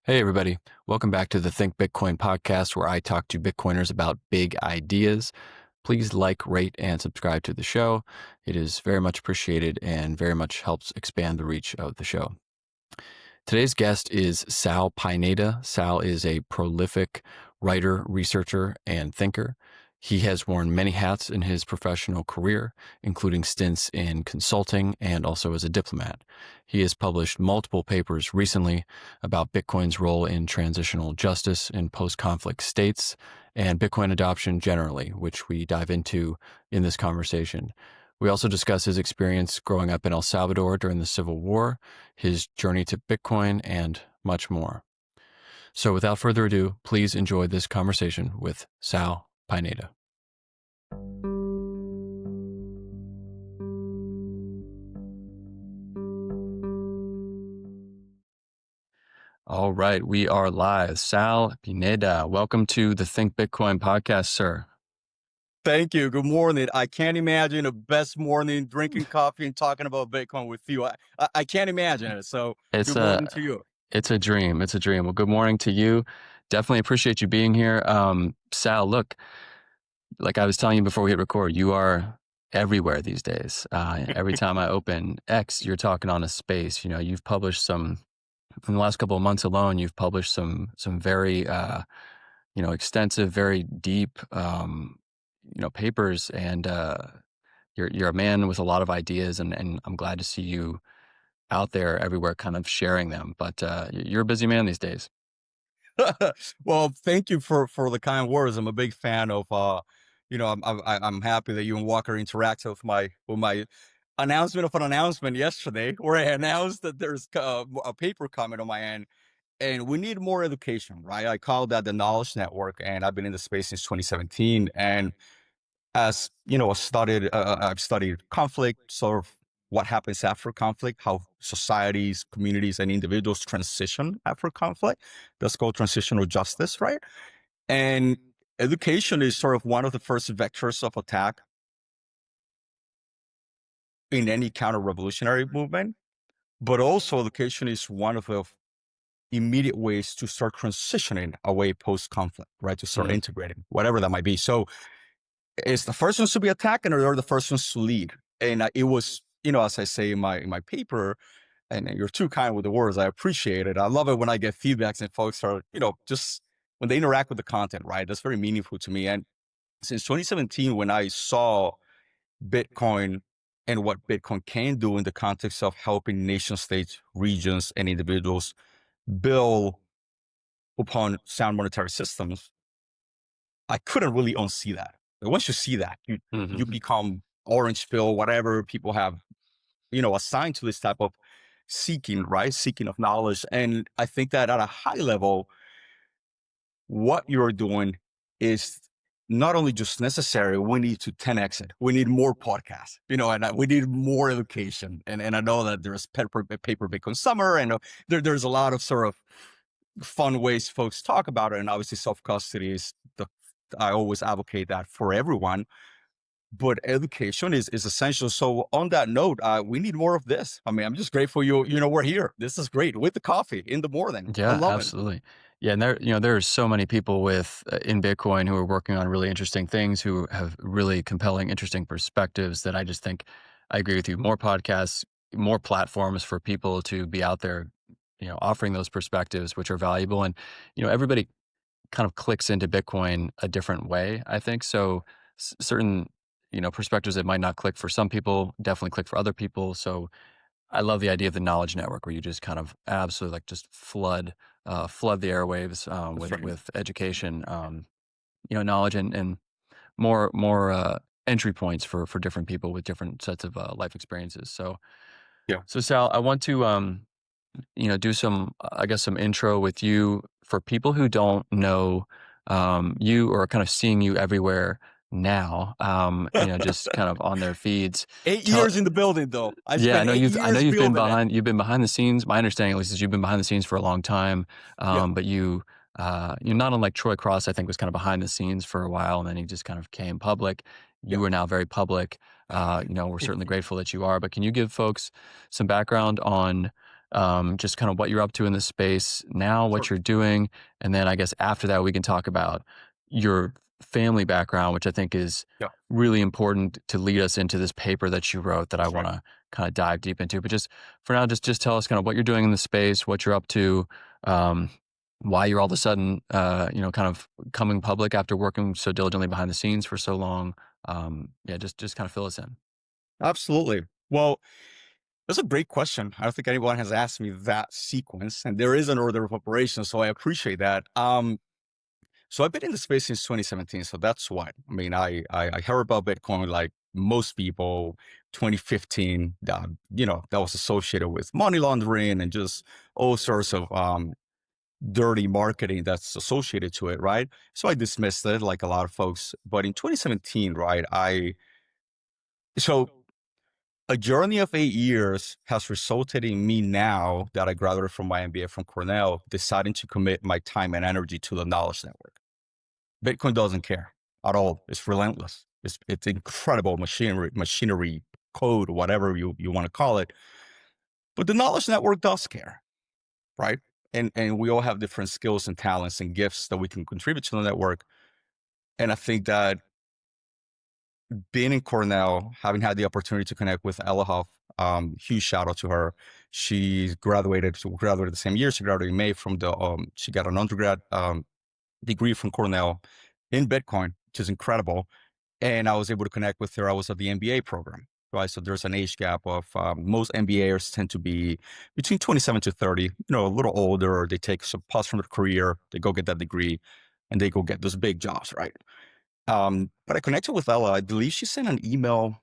Hey, everybody. Welcome back to the Think Bitcoin podcast, where I talk to Bitcoiners about big ideas. Please like, rate, and subscribe to the show. It is very much appreciated and very much helps expand the reach of the show. Today's guest is Sal Pineda. Sal is a prolific writer, researcher, and thinker. He has worn many hats in his professional career, including stints in consulting and also as a diplomat. He has published multiple papers recently about Bitcoin's role in transitional justice in post-conflict states and Bitcoin adoption generally, which we dive into in this conversation. We also discuss his experience growing up in El Salvador during the Civil War, his journey to Bitcoin, and much more. So without further ado, please enjoy this conversation with Sal Pineda. All right, we are live. Sal Pineda, welcome to the Think Bitcoin podcast, sir. Thank you. Good morning. I can't imagine a best morning drinking coffee and talking about Bitcoin with you. I can't imagine it. So It's good morning a to you. it's a dream. It's a dream. Well, good morning to you. Definitely appreciate you being here. Sal, look, like I was telling you before we hit record, you are everywhere these days. Every time I open X, you're talking on a space. You know, you've published some in the last couple of months alone. You've published some very extensive, very deep papers, and you're a man with a lot of ideas, and I'm glad to see you out there everywhere, kind of sharing them. But you're a busy man these days. Well, thank you for the kind words. I'm a big fan of I'm happy that you and Walker interacted with my announcement of an announcement yesterday, where I announced that there's a paper coming on my end. And we need more education, right? I call that the knowledge network, and I've been in the space since 2017. And as you know, I've studied conflict, sort of what happens after conflict, how societies, communities, and individuals transition after conflict. That's called transitional justice, right? And education is sort of one of the first vectors of attack in any counter-revolutionary movement. But also, education is one of the immediate ways to start transitioning away post-conflict, right? To start integrating, whatever that might be. So it's the first ones to be attacked, and they're the first ones to lead. And it was, as I say in my paper, and you're too kind with the words. I appreciate it. I love it when I get feedbacks and folks are, just when they interact with the content, right? That's very meaningful to me. And since 2017, when I saw Bitcoin and what Bitcoin can do in the context of helping nation states, regions, and individuals build upon sound monetary systems, I couldn't really unsee that. But once you see that, you become orange pill, whatever people have, assigned to this type of seeking, right? Seeking of knowledge. And I think that at a high level, what you're doing is not only just necessary, we need to 10x it. We need more podcasts, and we need more education. And I know that there's paper Bitcoin summer, and there's a lot of sort of fun ways folks talk about it. And obviously self-custody is I always advocate that for everyone. But education is essential. So on that note, we need more of this. I mean, I'm just grateful we're here. This is great with the coffee in the morning. I Yeah, love it. absolutely. Yeah, and there are so many people with in Bitcoin who are working on really interesting things, who have really compelling, interesting perspectives that I just think I agree with you. More podcasts, more platforms for people to be out there, offering those perspectives, which are valuable. And, everybody kind of clicks into Bitcoin a different way, I think. So certain, perspectives that might not click for some people definitely click for other people. So I love the idea of the knowledge network, where you just kind of absolutely like just flood the airwaves That's right. with education, knowledge and more entry points for different people with different sets of life experiences. So Yeah. so Sal, I want to do some some intro with you for people who don't know you, or kind of seeing you everywhere now, just kind of on their feeds. 8 years in the building, though. I Yeah, spent 8 I know years you've been building it. behind the scenes. My understanding, at least, is you've been behind the scenes for a long time. Yeah. But you're not unlike Troy Cross, I think, was kind of behind the scenes for a while, and then he just kind of came public. Yeah. You are now very public. We're certainly grateful that you are. But can you give folks some background on just kind of what you're up to in this space now, what Sure. you're doing, and then I guess after that we can talk about your family background, which I think is Yeah, really important to lead us into this paper that you wrote that I that's want right. to kind of dive deep into. But just for now, just tell us kind of what you're doing in the space, what you're up to, um, why you're all of a sudden, kind of coming public after working so diligently behind the scenes for so long. Yeah, just kind of fill us in. Absolutely. Well, that's a great question. I don't think anyone has asked me that sequence, and there is an order of operations, so I appreciate that. So I've been in the space since 2017. So that's what I mean. I heard about Bitcoin like most people 2015. That was associated with money laundering and just all sorts of dirty marketing that's associated to it, right? So I dismissed it like a lot of folks. But in 2017, right, so a journey of 8 years has resulted in me now that I graduated from my MBA from Cornell, deciding to commit my time and energy to the knowledge network. Bitcoin doesn't care at all. It's relentless. It's incredible machinery, code, whatever you want to call it. But the knowledge network does care, right? And we all have different skills and talents and gifts that we can contribute to the network. And I think that being in Cornell, having had the opportunity to connect with Ella Huff, huge shout out to her. She graduated the same year. She graduated in May from she got an undergrad degree from Cornell in Bitcoin, which is incredible. And I was able to connect with her. I was at the MBA program, right? So there's an age gap of most MBAers tend to be between 27 to 30, a little older, or they take some pause from their career, they go get that degree, and they go get those big jobs, right? But I connected with Ella. I believe she sent an email.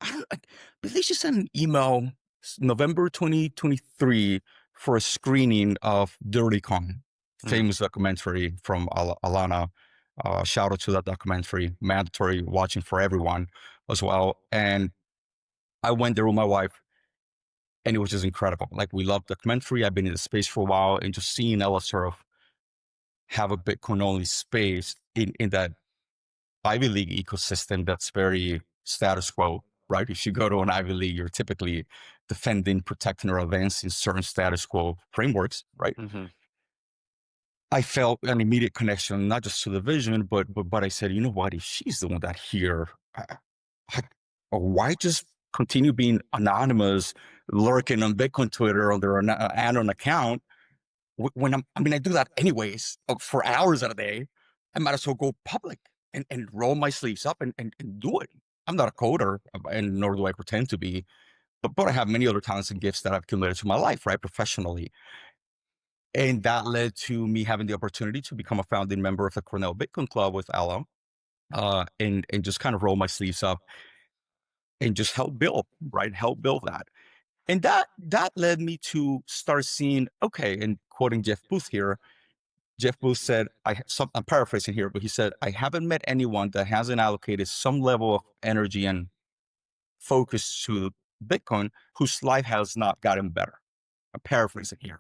I believe she sent an email November 2023 for a screening of Dirty Con, Mm. famous documentary from Alana. Shout out to that documentary, mandatory watching for everyone as well. And I went there with my wife, and it was just incredible. Like, we love documentary. I've been in the space for a while, and just seeing Ella sort of have a Bitcoin only space in that Ivy League ecosystem that's very status quo, right? If you go to an Ivy League, you're typically defending, protecting, or advancing certain status quo frameworks, right? Hmm. I felt an immediate connection, not just to the vision, but I said, you know what? If she's the one that here, I, why just continue being anonymous, lurking on Bitcoin Twitter under an anon account when I do that anyways for hours at a day. I might as well go public and roll my sleeves up and do it. I'm not a coder, and nor do I pretend to be, but I have many other talents and gifts that I've accumulated to my life, right, professionally. And that led to me having the opportunity to become a founding member of the Cornell Bitcoin Club with Ella, and just kind of roll my sleeves up and just help build, right, help build that. And that led me to start seeing, okay, and quoting Jeff Booth here, Jeff Booth said, I'm paraphrasing here, but he said, I haven't met anyone that hasn't allocated some level of energy and focus to Bitcoin whose life has not gotten better. I'm paraphrasing here.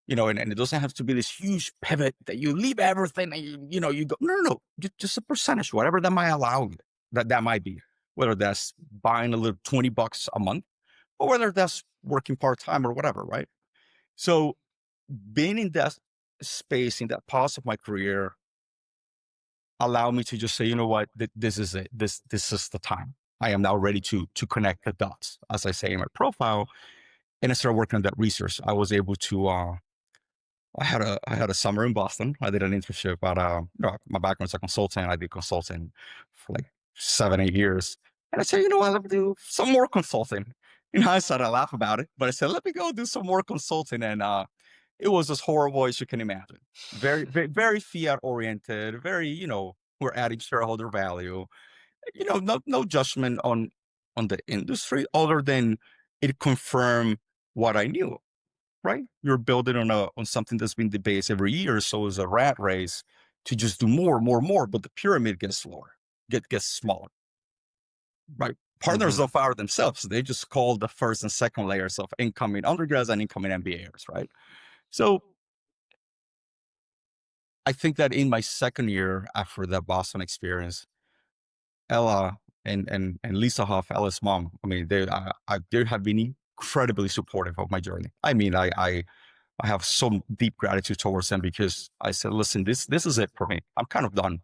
And it doesn't have to be this huge pivot that you leave everything and you go, no, just a percentage, whatever that might allow you, that might be, whether that's buying a little $20 a month or whether that's working part-time or whatever, right? So being in that space, in that pause of my career, allowed me to just say, you know what, this is it. This is the time. I am now ready to connect the dots, as I say in my profile. And I started working on that research. I was able to. I had a summer in Boston. I did an internship at my background's a consultant. I did consulting for like 7, 8 years. And I said, you know what, let me do some more consulting. In hindsight, I laugh about it, but I said, let me go do some more consulting. And it was as horrible as you can imagine. Very, very, very fiat oriented, very, we're adding shareholder value. No judgment on the industry other than it confirmed what I knew, right? You're building on something that's been debated every year. So it's a rat race to just do more, more, more, but the pyramid gets slower, gets smaller, right? Partners Hmm. don't fire themselves. They just call the first and second layers of incoming undergrads and incoming MBAs, right? So I think that in my second year after that Boston experience, Ella and Lisa Huff, Ella's mom, I mean, there have been incredibly supportive of my journey. I mean, I have some deep gratitude towards them because I said, listen, this is it for me. I'm kind of done.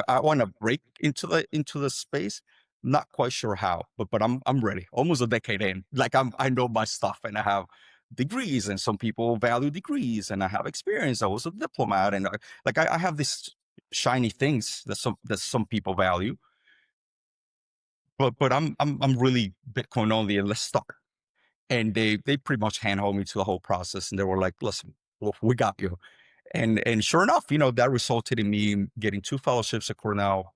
I want to break into the space. Not quite sure how, but I'm ready. Almost a decade in. Like I know my stuff and I have degrees, and some people value degrees, and I have experience. I was a diplomat, and I have these shiny things that some people value. But I'm really Bitcoin only, and let's start. And they pretty much handhold me to the whole process, and they were like, listen, well, we got you. And sure enough, that resulted in me getting 2 fellowships at Cornell.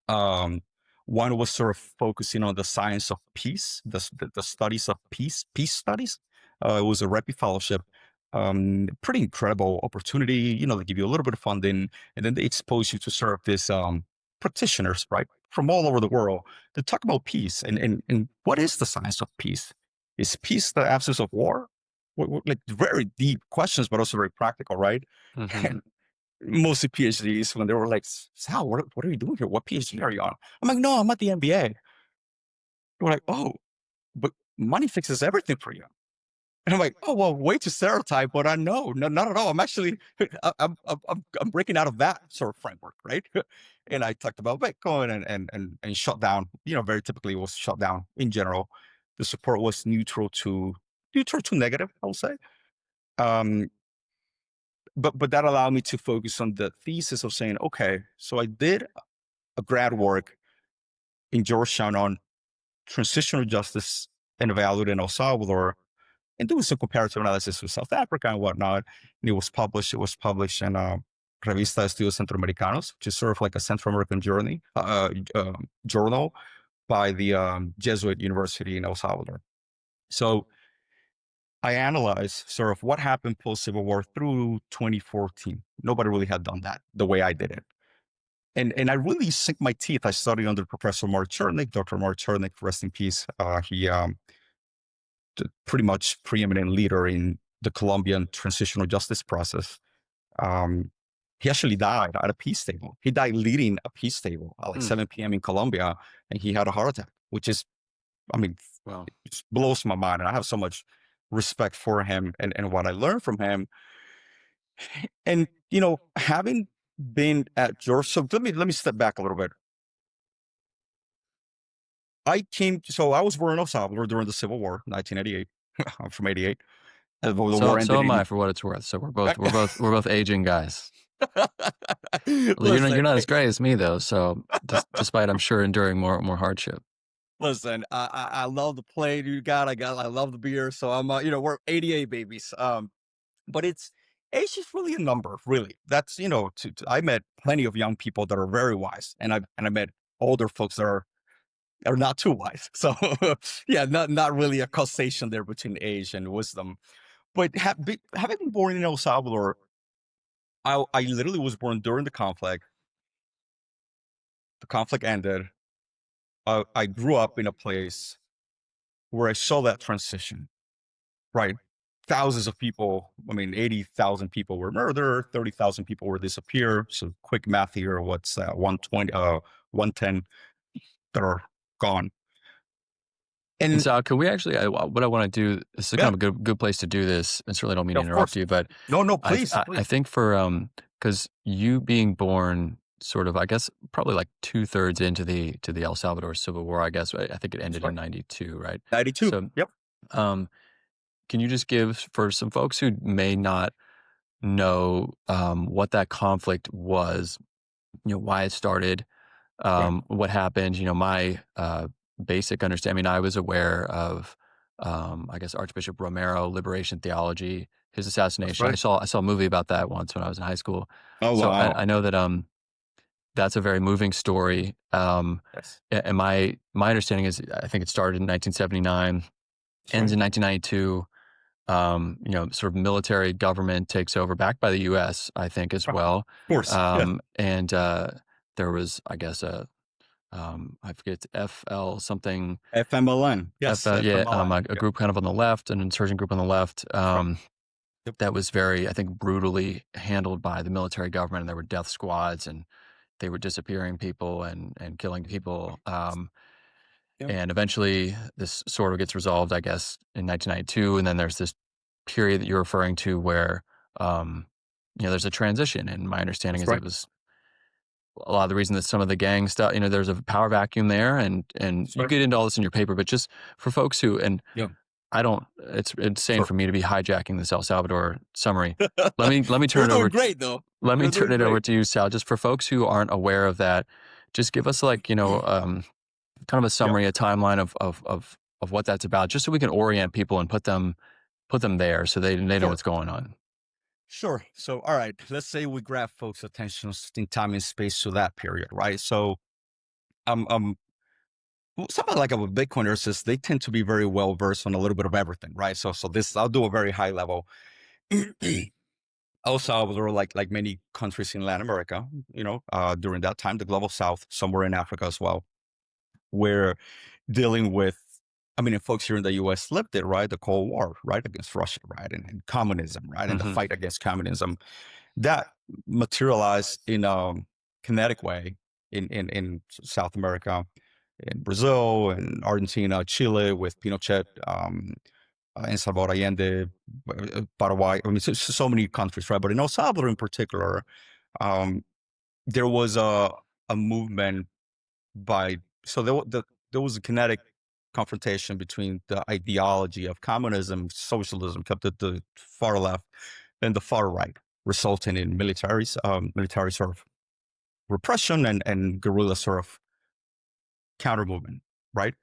Um, One was sort of focusing on the science of peace, the studies of peace studies. It was a REPI fellowship. Pretty incredible opportunity. They give you a little bit of funding, and then they expose you to sort of this practitioners, right, from all over the world to talk about peace and what is the science of peace? Is peace the absence of war? Like very deep questions, but also very practical, right? Hmm. And mostly PhDs, when they were like, Sal, what are you doing here? What PhD are you on? I'm like, no, I'm at the MBA. They're like, oh, but money fixes everything for you. And I'm like, oh, well, way to stereotype, but I know, no, not at all. I'm actually, I'm breaking out of that sort of framework, right? And I talked about Bitcoin and shut down. Very typically it was shut down in general. The support was neutral to negative, I would say. Um, but that allowed me to focus on the thesis of saying, okay, so I did a grad work in Georgetown on transitional justice and evaluating in El Salvador, and doing some comparative analysis with South Africa and whatnot. And it was published in Revista de Estudios Centroamericanos, which is sort of like a Central American journal by the Jesuit University in El Salvador. So I analyzed sort of what happened post Civil War through 2014. Nobody really had done that the way I did it. And I really sink my teeth. I studied under Professor Mark Chernick, Dr. Mark Chernick, rest in peace. He pretty much preeminent leader in the Colombian transitional justice process. Um, he actually died at a peace table. He died leading a peace table at like 7 p.m. in Colombia, and he had a heart attack, which is, I mean, Wow. it just blows my mind. And I have so much respect for him and what I learned from him. And, having been at George, so let me step back a little bit. So I was born in El Salvador during the Civil War, 1988. I'm from 88. The war So ended am I, in. for what it's worth. So we're both aging guys. Well, you're Listen, not as gray as me though. So despite I'm sure enduring more hardship. listen. I love the plane you got. I love the beer. So I'm we're 88 babies. But age is really a number. Really, that's I met plenty of young people that are very wise, and I met older folks that are not too wise. So yeah, not really a causation there between age and wisdom. But having been born in El Salvador, I literally was born during the conflict. The conflict ended. I grew up in a place where I saw that transition, right? Thousands of people, 80,000 people were murdered, 30,000 people were disappeared. So quick math here, what's that? 120, 110 that are gone. And And so, can we actually? What I want to do. This is yeah, kind of a good place to do this. And certainly don't mean to of course. interrupt you, but No, I please, I, I please. think for because you being born sort of, I guess, probably like 2/3 into the El Salvador Civil War. I guess I think it That's ended in right. '92, right? 92. So, Yep. um, can you just give, for some folks who may not know what that conflict was, why it started, Right. what happened? My basic understanding, I was aware of, I guess, Archbishop Romero, liberation theology, his That's assassination. I right. saw a movie about that once when I was in high school. Oh, So wow. I know that that's a very moving story. Yes. And my understanding is, I think it started in 1979, That's ends right. in 1992. Sort of military government takes over, backed by the U.S., I think, as Of well. course. Yeah. And there was, I guess, I forget, it's FL something, FMLN. Yes. yeah, FMLN. a Yep. group kind of on the left, an insurgent group on the left, That's right. Yep. that was very, I think, brutally handled by the military government. And there were death squads, and they were disappearing people and killing people. Yeah. And eventually this sort of gets resolved, I guess, in 1992. And then there's this period that you're referring to where, um, there's a transition. And my understanding That's is right. it was a lot of the reason that some of the gang stuff, there's a power vacuum there, and That's you right. get into all this in your paper, but just for folks who, and Yeah. I don't, it's insane Sure. for me to be hijacking this El Salvador summary. Let me You're turn it doing over. great, though. Let me You're turn doing it over great. to you, Sal. Just for folks who aren't aware of that, just give us like, kind of a Yeah. summary, a timeline of what that's about, just so we can orient people and put them there so they know Sure. what's going on. Sure. So, all right, let's say we grab folks' attention in time and space to that period, right? So, um, something like a Bitcoiners is they tend to be very well versed on a little bit of everything, right? So this I'll do a very high level. El Salvador, like many countries in Latin America, during that time, the global South, somewhere in Africa as well, we're dealing with. I mean, and folks here in the U.S. lived it, right? The Cold War, right, against Russia, right, and communism, right, and the Hmm. fight against communism that materialized in a kinetic way in South America, in Brazil and Argentina, Chile with Pinochet, and Salvador Allende, Paraguay. I mean, so many countries, right? But in El Salvador, in particular, um, there was a movement by so there was a kinetic confrontation between the ideology of communism, socialism, kept at the far left, and the far right, resulting in military sort of repression and guerrilla sort of counter movement, right?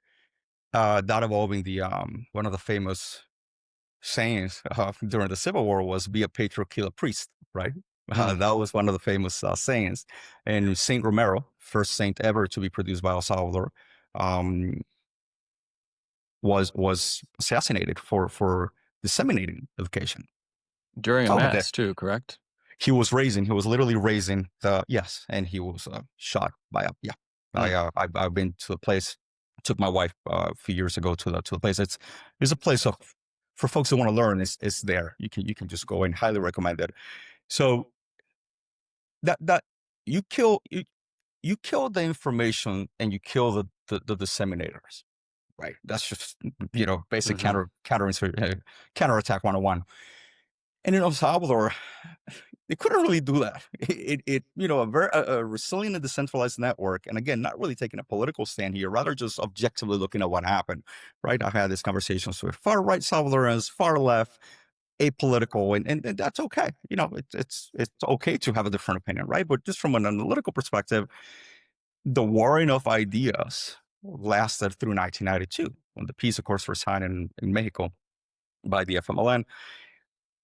That involving the one of the famous sayings during the Civil War was "Be a patriot, kill a priest." Right? Mm. That was one of the famous sayings. And Saint Romero, first saint ever to be produced by El Salvador, um, was assassinated for disseminating education. During a So that mass too, correct? he was literally raising the yes, and he was shot by a yeah. Mm. I've been to the place. Took my wife a few years ago to the place. It's a place of for folks who want to learn. It's there. You can just go and highly recommend it. So that you kill you kill the information and you kill the disseminators. Right. That's just basic Hmm. counterattack 101. And in El Salvador, they couldn't really do that. A resilient and decentralized network, and again, not really taking a political stand here, rather just objectively looking at what happened. Right? I've had these conversations with far right Salvadorans, far left, apolitical, and that's okay. It's okay to have a different opinion, right? But just from an analytical perspective, the warring of ideas lasted through 1992, when the peace, of course, was signed in Mexico by the FMLN.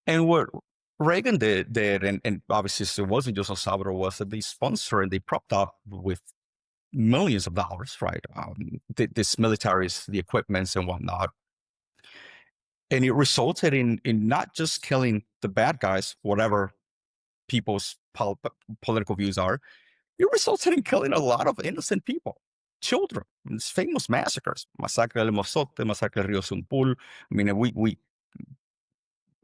And what Reagan did and obviously it wasn't just El Salvador, was that they sponsored and they propped up with millions of dollars, right? This militaries, the equipments and whatnot. And it resulted in not just killing the bad guys, whatever people's political views are, it resulted in killing a lot of innocent people, children. It's famous massacres, Masacre del Mozote, Masacre del Rio Sumpul. I mean, we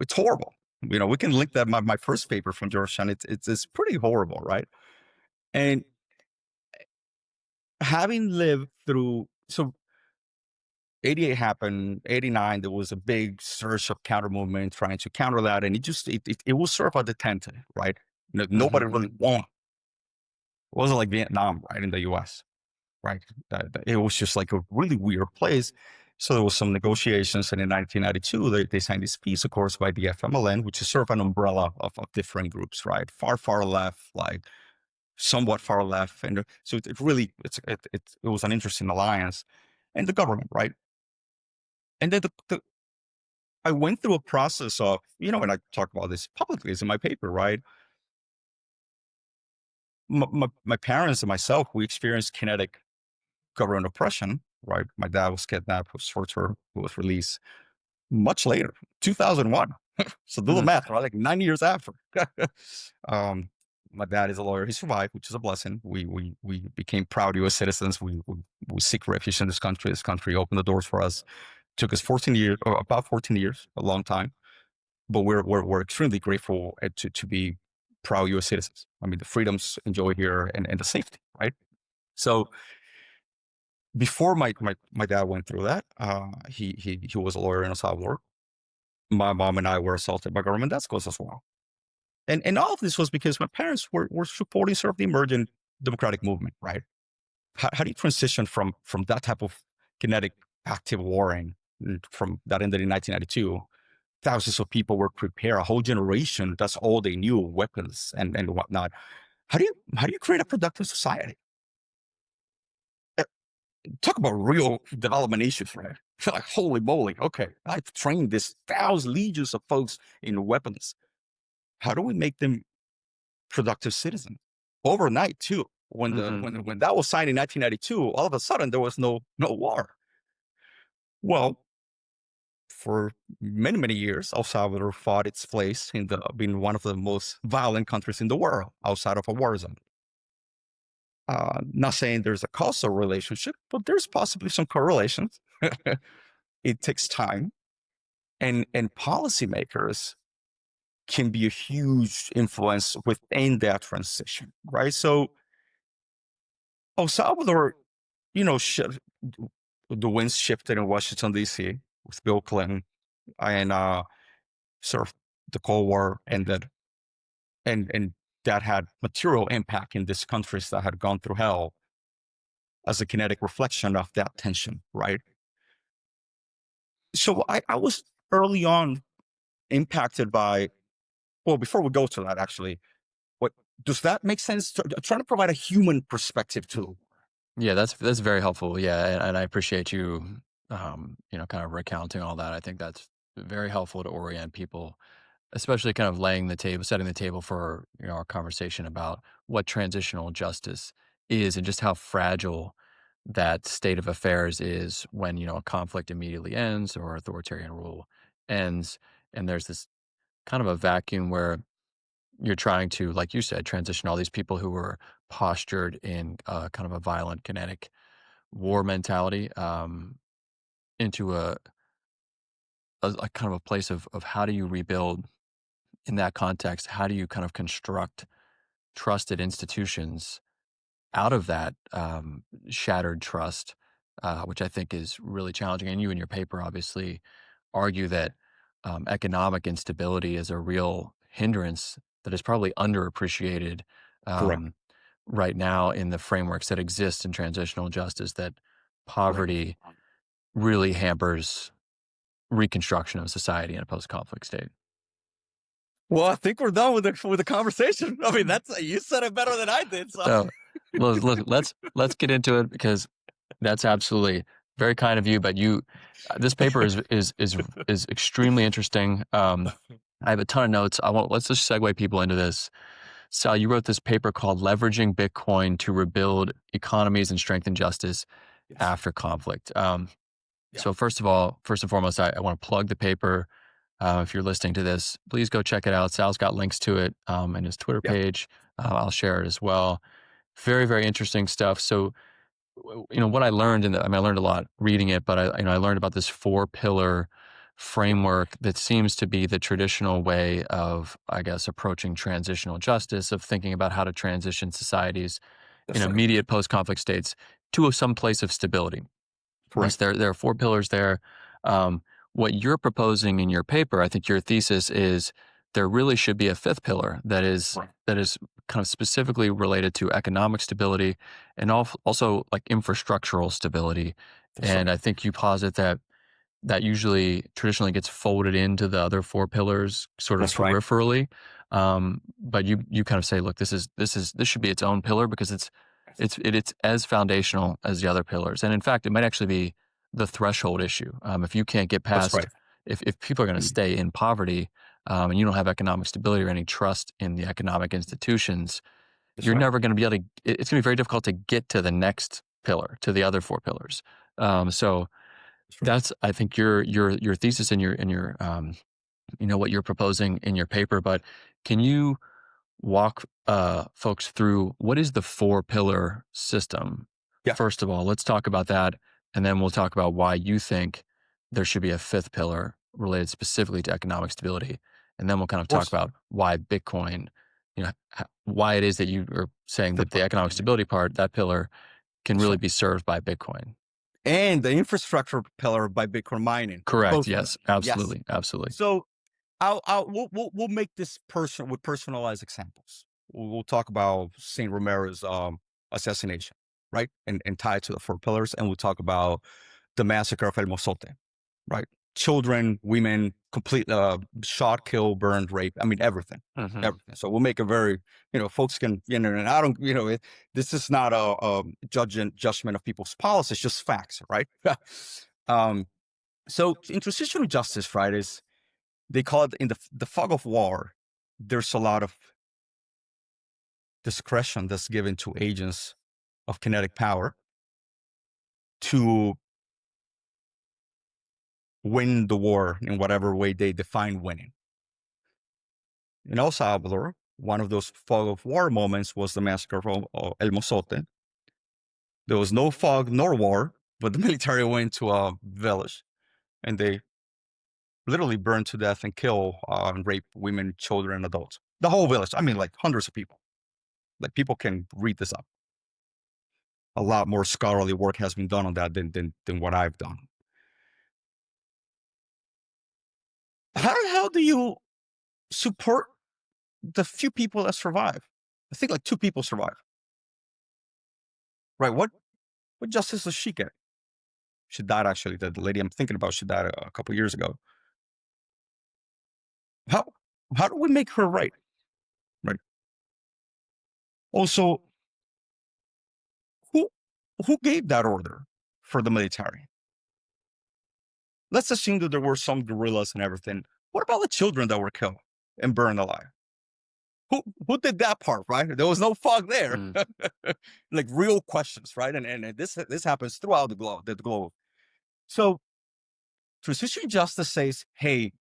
it's horrible. We can link that my first paper from Georgetown. It's pretty horrible, right? And having lived through 88 happened, 89, there was a big surge of counter movement trying to counter that. And it was sort of a detente, right? Hmm. Nobody really won. It wasn't like Vietnam, right, in the US, right? It was just like a really weird place. So there was some negotiations, and in 1992, they signed this peace, of course, by the FMLN, which is sort of an umbrella of different groups, right? Far left, like somewhat far left, and so it really it was an interesting alliance, and the government, right? And then I went through a process of and I talk about this publicly, it's in my paper, right? My parents and myself, we experienced kinetic government oppression, right? My dad was kidnapped, was tortured, was released much later, 2001. So do the Hmm. math, right? Like 9 years after. um, my dad is a lawyer. He survived, which is a blessing. We became proud U.S. citizens. We seek refuge in this country. This country opened the doors for us. Took us 14 years, or about 14 years, a long time. But we're extremely grateful to be proud U.S. citizens. I mean, the freedoms enjoyed here and the safety, right? So before my dad went through that, he was a lawyer in El Salvador. My mom and I were assaulted by government despots as well. And all of this was because my parents were supporting sort of the emergent democratic movement, right? How do you transition from that type of kinetic active warring from that ended in 1992? Thousands of people were prepared, a whole generation, that's all they knew, weapons and whatnot. How do you create a productive society? Uh, Talk about real development issues, right? Like, holy moly, okay, I've trained this thousands, legions of folks in weapons. How do we make them productive citizens? Overnight, too. Hmm. When that was signed in 1992, all of a sudden there was no war. Well, for many years, El Salvador fought its place in being one of the most violent countries in the world outside of a war zone. Not saying there's a causal relationship, but there's possibly some correlations. It takes time, and policymakers can be a huge influence within that transition, right? So El Salvador, you know, the winds shifted in Washington D.C. with Bill Clinton, and sort of the Cold War ended, and that had material impact in these countries that had gone through hell as a kinetic reflection of that tension, right? So I was early on impacted by. Well, before we go to that, actually, what does that make sense? Trying to provide a human perspective to. Yeah, that's very helpful. Yeah, and I appreciate you, kind of recounting all that. I think that's very helpful to orient people, especially kind of laying the table, setting the table for our conversation about what transitional justice is and just how fragile that state of affairs is when a conflict immediately ends or authoritarian rule ends, and there's this kind of a vacuum where you're trying to, like you said, transition all these people who were postured in kind of a violent, kinetic war mentality into a kind of a place of how do you rebuild in that context? How do you kind of construct trusted institutions out of that shattered trust, which I think is really challenging? And you in your paper obviously argue that economic instability is a real hindrance that is probably underappreciated Correct. um, right now in the frameworks that exist in transitional justice, that Correct. poverty really hampers reconstruction of society in a post-conflict state. Well, I think we're done with the conversation. I mean, that's you said it better than I did. So So let's get into it because that's absolutely very kind of you. But this paper is extremely interesting. I have a ton of notes. Let's just segue people into this. Sal, you wrote this paper called "Leveraging Bitcoin to Rebuild Economies and Strengthen Justice yes, After Conflict." yeah, So first and foremost, I want to plug the paper. If you're listening to this, please go check it out. Sal's got links to it in his Twitter yeah, page. I'll share it as well. Very, very interesting stuff. So, what I learned I learned a lot reading it, but I learned about this 4-pillar framework that seems to be the traditional way of, I guess, approaching transitional justice, of thinking about how to transition societies in that's right. immediate post-conflict states to some place of stability. Yes, Correct. there are 4 pillars there. Um, what you're proposing in your paper, I think your thesis is there really should be a 5th pillar Right. that is kind of specifically related to economic stability and also like infrastructural stability. That's And right. I think you posit that usually traditionally gets folded into the other 4 pillars sort of That's right. peripherally. But you kind of say, look, this should be its own pillar because it's as foundational as the other pillars. And in fact, it might actually be the threshold issue. If you can't get That's past, right. if people are going to Mm, stay in poverty, and you don't have economic stability or any trust in the economic institutions, that's you're right. never going to be able to. It's going to be very difficult to get to the next pillar, to the other 4 pillars. So That's right. that's, I think, your thesis and your what you're proposing in your paper. But can you walk folks through what is the 4-pillar system? Yeah. First of all, let's talk about that, and then we'll talk about why you think there should be a 5th pillar related specifically to economic stability, and then we'll kind of Of talk course. about why Bitcoin, why it is that you are saying The that the part. economic stability part, that pillar, can really That's right. be served by Bitcoin. and the infrastructure pillar by Bitcoin mining. Correct. Both of Yes, them. absolutely. Yes. Absolutely. So we'll make this with personalized examples. We'll talk about Saint Romero's assassination, right, and tie it to the 4 pillars, and we'll talk about the massacre of El Mozote, right? Children, women, complete shot, kill, burned, rape. I mean, everything, everything. So we'll make a very, folks can, and I don't, this is not a judgment of people's policies, just facts, right? So in transitional justice, right, is they call it in the fog of war. There's a lot of discretion that's given to agents of kinetic power to win the war in whatever way they define winning. In El Salvador, one of those fog of war moments was the massacre of El Mozote. There was no fog nor war, but the military went to a village and they literally burned to death and kill and rape women, children, and adults. The whole village. I mean, like hundreds of people. Like people can read this up. A lot more scholarly work has been done on that than what I've done. How do you support the few people that survive? I think like 2 people survive. Right? What justice does she get? She died actually. The lady I'm thinking about, she died a couple years ago. How do we make her right? Right. Also, who gave that order for the military? Let's assume that there were some guerrillas and everything. What about the children that were killed and burned alive? Who did that part, right? There was no fog there. Like real questions, right? And this happens throughout the globe. So transitional justice says, hey,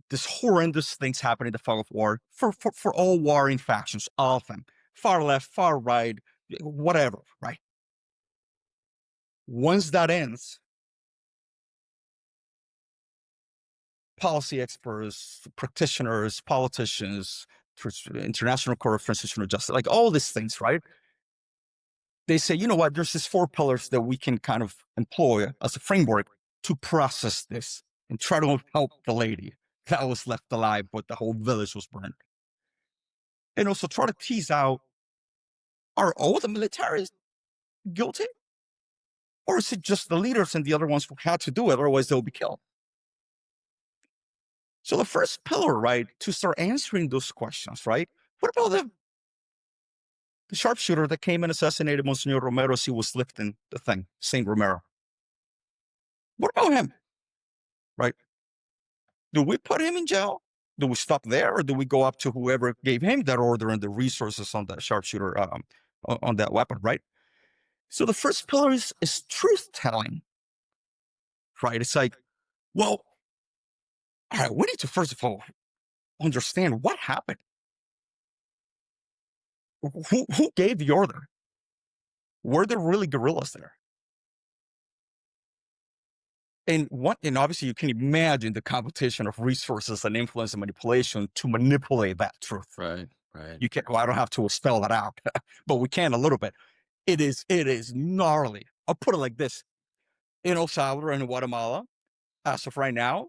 this horrendous things happen in the fog of war for all warring factions, all of them, far left, far right, whatever, right? Once that ends, policy experts, practitioners, politicians, International Court of Transitional Justice, like all these things, right? They say, you know what, there's these 4 pillars that we can kind of employ as a framework to process this and try to help the lady that was left alive, but the whole village was burned. And also try to tease out, are all the militaries guilty? Or is it just the leaders and the other ones who had to do it, otherwise they'll be killed? So the first pillar, right, to start answering those questions, right? What about the sharpshooter that came and assassinated Monsignor Romero as he was lifting the thing, Saint Romero? What about him, right? Do we put him in jail? Do we stop there, or do we go up to whoever gave him that order and the resources on that sharpshooter, on that weapon, right? So the first pillar is truth telling, right? It's like, well, all right, we need to first of all understand what happened. Who gave the order? Were there really guerrillas there? And obviously you can imagine the competition of resources and influence and manipulation to manipulate that truth. Right. Right. You can't, well, I don't have to spell that out, but we can a little bit. It is gnarly. I'll put it like this. In El Salvador and Guatemala, as of right now,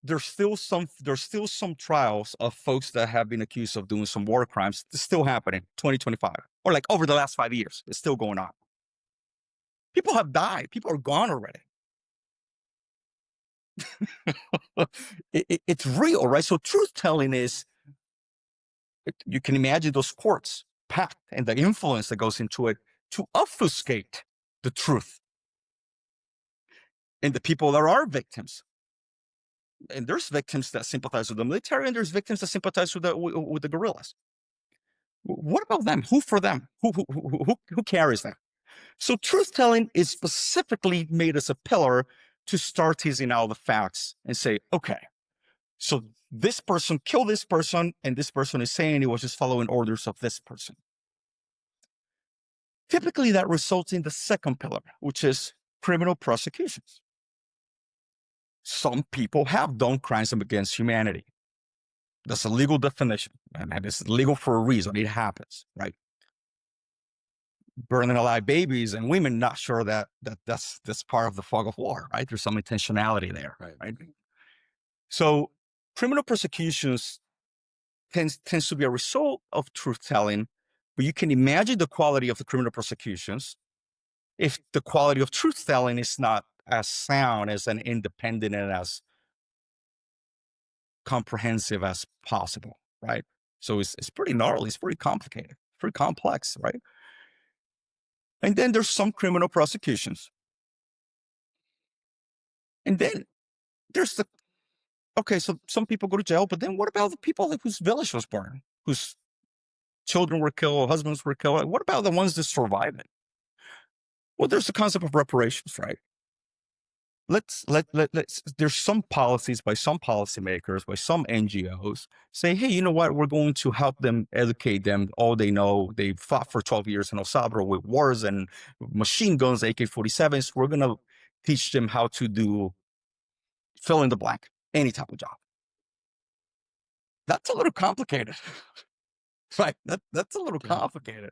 there's still some trials of folks that have been accused of doing some war crimes. It's still happening, 2025, or like over the last 5 years. It's still going on. People have died. People are gone already. It's real, right? So truth telling is, you can imagine those courts packed and the influence that goes into it to obfuscate the truth. And the people that are victims. And there's victims that sympathize with the military, and there's victims that sympathize with the guerrillas. What about them? Who for them? Who carries them? So truth telling is specifically made as a pillar to start teasing out the facts and say, okay, so this person killed this person, and this person is saying he was just following orders of this person. Typically, that results in the second pillar, which is criminal prosecutions. Some people have done crimes against humanity. That's a legal definition, and it's legal for a reason. It happens, right? burning alive babies and women, not sure that's part of the fog of war, right? There's some intentionality there, right? So criminal persecutions tends to be a result of truth telling, but you can imagine the quality of the criminal persecutions if the quality of truth telling is not as sound, as an independent, and as comprehensive as possible, right? So it's pretty gnarly, it's pretty complicated, pretty complex, right? And then there's some criminal prosecutions. And then there's okay, so some people go to jail, but then what about the people whose village was burned, whose children were killed, husbands were killed? What about the ones that survived it? Well, there's the concept of reparations, right? Let's there's some policies by some policymakers, by some NGOs say, hey, you know what? We're going to help them, educate them. All they know, they fought for 12 years in El Salvador with wars and machine guns, AK-47s. We're going to teach them how to do fill in the blank, any type of job. That's a little complicated, right? That's a little complicated.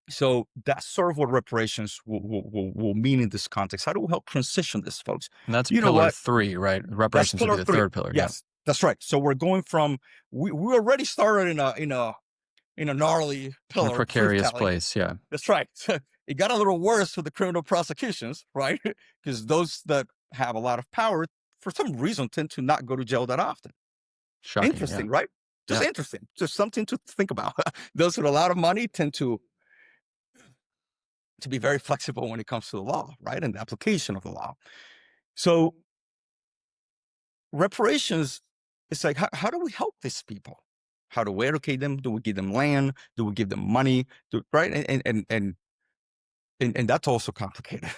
So that's sort of what reparations will mean in this context. How do we help transition this, folks? And that's you know pillar what? 3, right? That's Reparations would be pillar the 3. third pillar. Yes, that's right. So we're going from we already started in a gnarly In a pillar, precarious truth-telling. place. Yeah. That's right. It got a little worse with the criminal prosecutions, right? Because those that have a lot of power, for some reason, tend to not go to jail that often. Shocking. Interesting, Yeah. right? Just interesting. Just something to think about. Those with a lot of money tend to be very flexible when it comes to the law, right? And the application of the law. So reparations, it's like, how do we help these people? How do we educate them? Do we give them land? Do we give them money? Right? And that's also complicated.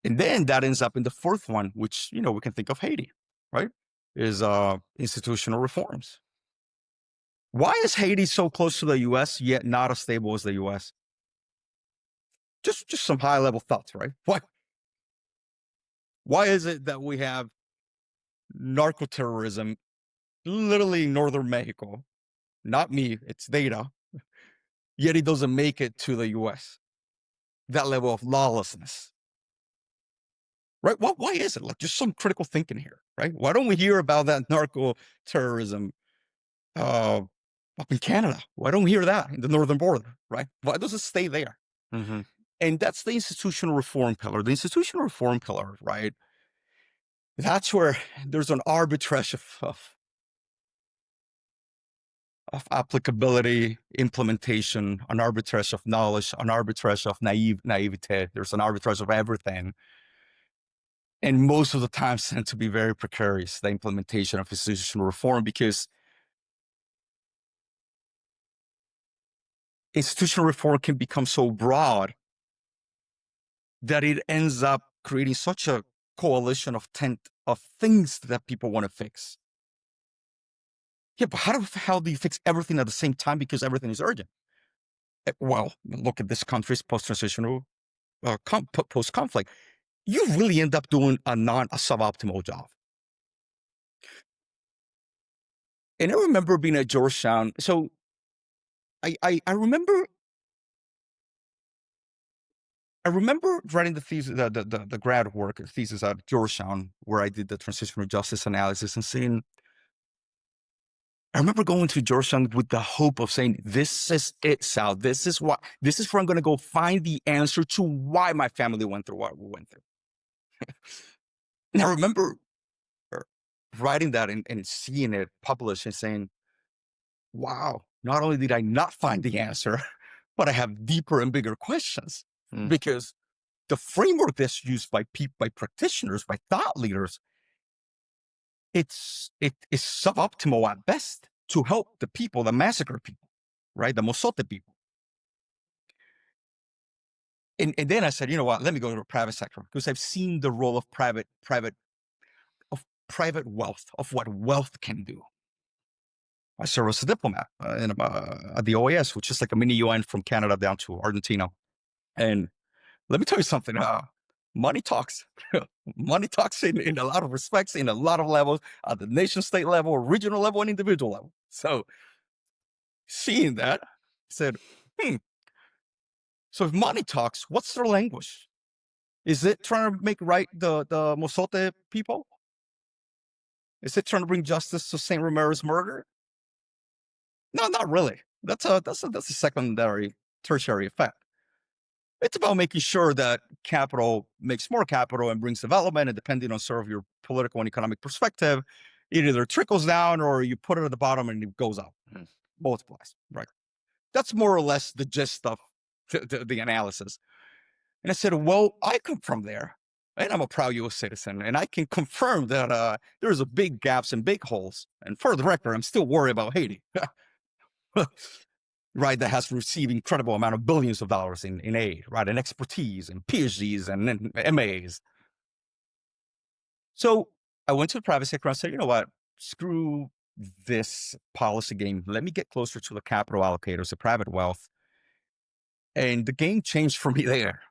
And then that ends up in the fourth one, which, we can think of Haiti, right? Is institutional reforms. Why is Haiti so close to the US, yet not as stable as the US? Just some high level thoughts, right? Why is it that we have narco terrorism literally in northern Mexico? Not me, it's data. Yet it doesn't make it to the US. That level of lawlessness. Right? Why is it? Like, just some critical thinking here, right? Why don't we hear about that narco terrorism up in Canada? Why don't we hear that in the northern border, right? Why does it stay there? Mm-hmm. And that's the institutional reform pillar. The institutional reform pillar, right? That's where there's an arbitrage of applicability, implementation, an arbitrage of knowledge, an arbitrage of naivete. There's an arbitrage of everything. And most of the times tend to be very precarious, the implementation of institutional reform, because institutional reform can become so broad that it ends up creating such a coalition of things that people want to fix. Yeah, but how do you fix everything at the same time, because everything is urgent? Well, look at this country's post-transitional, post-conflict. You really end up doing a suboptimal job. And I remember being at Georgetown. So I remember writing the thesis, the grad work thesis at Georgetown, where I did the transitional justice analysis, and seeing. I remember going to Georgetown with the hope of saying, "This is it, Sal. This is where I'm going to go find the answer to why my family went through what we went through." And I remember writing that and seeing it published and saying, wow, not only did I not find the answer, but I have deeper and bigger questions, because the framework that's used by practitioners, by thought leaders, it is suboptimal at best to help the people, the massacred people, right? The Mosote people. And then I said, you know what, let me go to the private sector, because I've seen the role of private wealth, of what wealth can do. I served as a diplomat at the OAS, which is like a mini UN from Canada down to Argentina. And let me tell you something, money talks. Money talks in a lot of respects, in a lot of levels, at the nation state level, regional level, and individual level. So seeing that, said, hmm, so if money talks, what's their language? Is it trying to make right the Mozote people? Is it trying to bring justice to St. Romero's murder? No, not really. That's a secondary, tertiary effect. It's about making sure that capital makes more capital and brings development, and depending on sort of your political and economic perspective, it either trickles down or you put it at the bottom and it goes up, multiplies. Right. That's more or less the gist of the analysis. And I said, well, I come from there, and I'm a proud U.S. citizen, and I can confirm that there's a big gaps and big holes. And for the record, I'm still worried about Haiti. Right, that has received incredible amount of billions of dollars in aid, right, and expertise and PhDs and MAs. So I went to the private sector and said, you know what, screw this policy game. Let me get closer to the capital allocators, the private wealth. And the game changed for me there.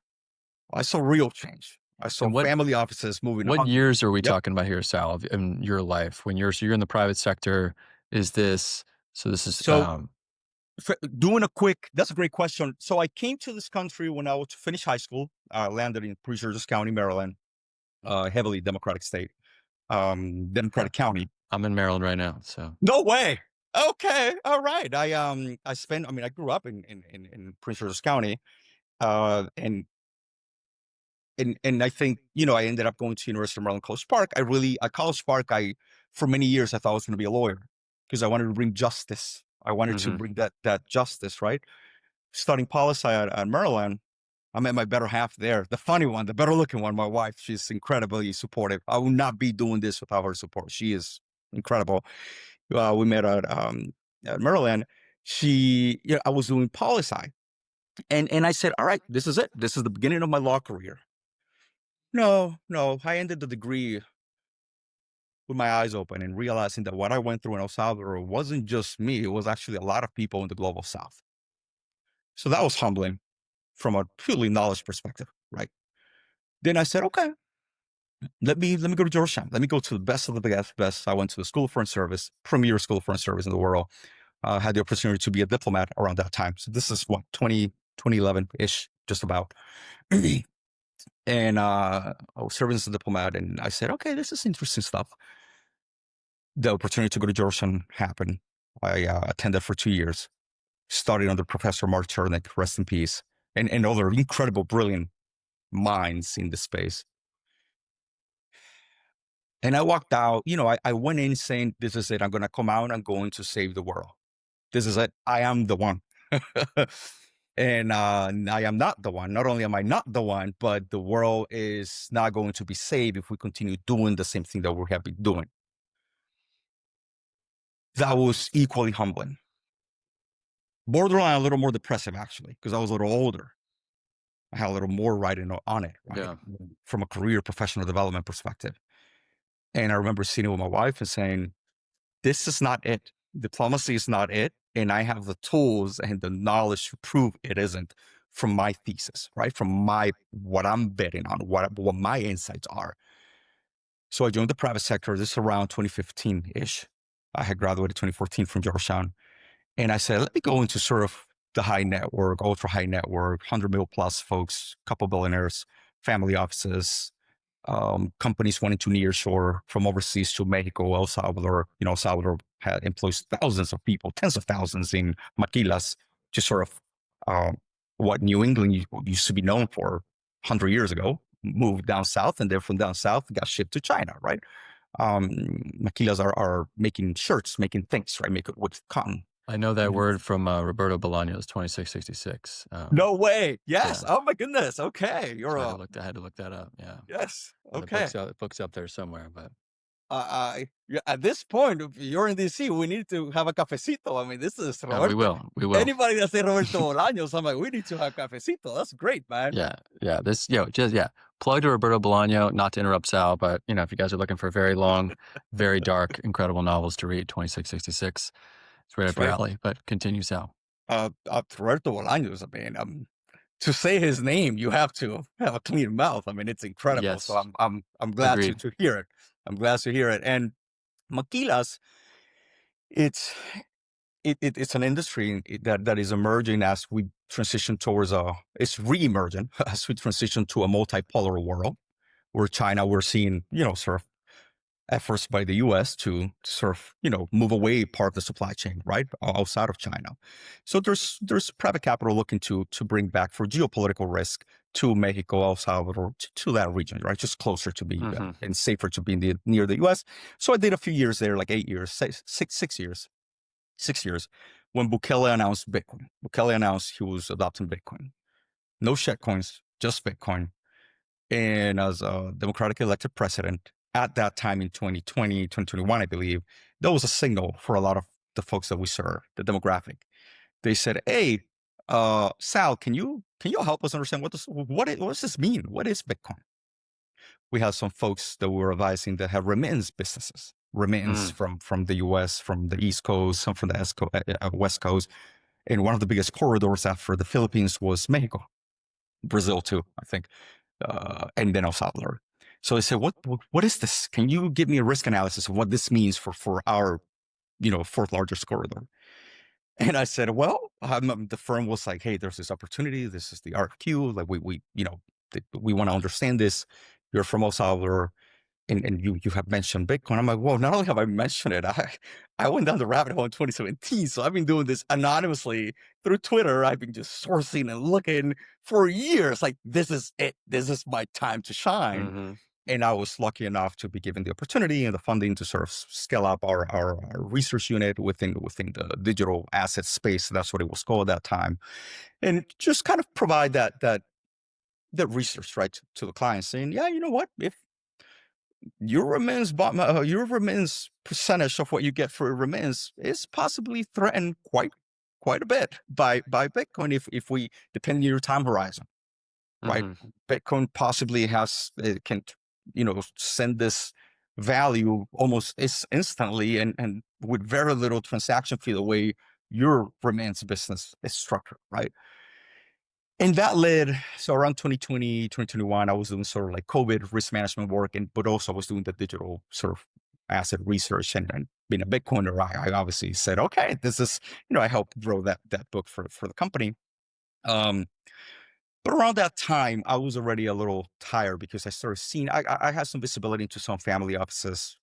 I saw real change. I saw And family offices moving what on. years are we Yep. talking about here, Sal, in your life? When you're in the private sector, is this, so this is, So doing a quick, that's a great question. So I came to this country when I was to finish high school, landed in Prince George's County, Maryland, heavily Democratic state, Democratic county. I'm in Maryland right now, so. No way. Okay. All right. I grew up in Prince George's County, and I think, I ended up going to University of Maryland College Park. At College Park, for many years, I thought I was going to be a lawyer because I wanted to bring justice. I wanted to bring that justice, right? Studying policy at Maryland, I met my better half there. The funny one, the better looking one, my wife. She's incredibly supportive. I would not be doing this without her support. She is incredible. We met at Maryland. I was doing poli-sci. And I said, all right, this is it. This is the beginning of my law career. No. I ended the degree with my eyes open and realizing that what I went through in El Salvador wasn't just me. It was actually a lot of people in the global South. So that was humbling from a purely knowledge perspective, right? Then I said, okay, let me go to Georgetown. Let me go to the best of the best. I went to the School of Foreign Service, premier School of Foreign Service in the world. Had the opportunity to be a diplomat around that time. So this is 2011-ish, just about. And I was serving as a diplomat, and I said, okay, this is interesting stuff. The opportunity to go to Georgetown happened. I attended for 2 years, studied under Professor Mark Chernick, rest in peace, and other incredible, brilliant minds in the space. And I walked out, I went in saying, this is it. I'm going to come out. I'm going to save the world. This is it. I am the one. And I am not the one. Not only am I not the one, but the world is not going to be saved if we continue doing the same thing that we have been doing. That was equally humbling. Borderline a little more depressive, actually, because I was a little older. I had a little more writing on it, right? Yeah. From a career professional development perspective. And I remember sitting with my wife and saying, this is not it. Diplomacy is not it. And I have the tools and the knowledge to prove it isn't from my thesis, right? From what I'm betting on, what my insights are. So I joined the private sector. This is around 2015-ish. I had graduated 2014 from Georgetown. And I said, let me go into sort of the high network, ultra high network, 100 mil plus folks, couple billionaires, family offices, companies wanting to nearshore from overseas to Mexico, El Salvador. Salvador employs thousands of people, tens of thousands in maquilas, just sort of what New England used to be known for 100 years ago, moved down south, and then from down south got shipped to China, right? Maquilas are making shirts, making things, right? Make it with cotton. I know that word from Roberto Bolaño's 2666. No way. Yes. Yeah. Oh my goodness. Okay. I had to look that up. Yeah. Yes. The Okay. book's up there somewhere, but. At this point, if you're in DC, we need to have a cafecito. I mean, this is Roberto. We will. Anybody that say Roberto Bolaños, I'm like, we need to have cafecito. That's great, man. Yeah. Plug to Roberto Bolaño, not to interrupt Sal, but if you guys are looking for very long, very dark, incredible novels to read, 2666. It's right up your alley, but continue, Sal. Roberto Bolaños, I mean, to say his name, you have to have a clean mouth. I mean, it's incredible. Yes. So I'm glad to hear it. I'm glad to hear it. And maquilas, it's it's an industry that is emerging as we transition towards it's re-emerging as we transition to a multipolar world where China, we're seeing, sort of efforts by the US to sort of, move away part of the supply chain, right? Outside of China. So there's private capital looking to bring back for geopolitical risk to Mexico, El Salvador, to that region, right? Just closer to be and safer to be near the US. So I did a few years there, like 8 years, 6 years, 6 years, when Bukele announced Bitcoin. Bukele announced he was adopting Bitcoin. No shitcoins, just Bitcoin. And as a democratically elected president at that time in 2020, 2021, I believe, that was a signal for a lot of the folks that we serve, the demographic. They said, "Hey, Sal, can you help us understand what does this mean? What is Bitcoin?" We have some folks that we're advising that have remittance businesses, remittance from the U.S., from the East Coast, some from the West Coast, and one of the biggest corridors after the Philippines was Mexico, Brazil too, I think, and then El Salvador. So I said, what is this? Can you give me a risk analysis of what this means for our, fourth largest corridor? And I said, well, the firm was like, hey, there's this opportunity. This is the RFQ. Like we want to understand this. You're from El Salvador, and you have mentioned Bitcoin. I'm like, well, not only have I mentioned it, I went down the rabbit hole in 2017. So I've been doing this anonymously through Twitter. I've been just sourcing and looking for years. Like, this is it. This is my time to shine. And I was lucky enough to be given the opportunity and the funding to sort of scale up our research unit within the digital asset space. That's what it was called at that time, and just kind of provide that research, right, to the client, saying, yeah, you know what, if your remittance percentage of what you get for remittance is possibly threatened quite a bit by Bitcoin, if we depend on your time horizon, right? Bitcoin possibly can send this value almost instantly and with very little transaction fee, the way your remittance business is structured, right? And that led, so around 2020, 2021, I was doing sort of like COVID risk management work, but also I was doing the digital sort of asset research, and being a Bitcoiner, I obviously said, okay, this is, I helped grow that book for the company. But around that time, I was already a little tired because I started seeing, I had some visibility into some family offices,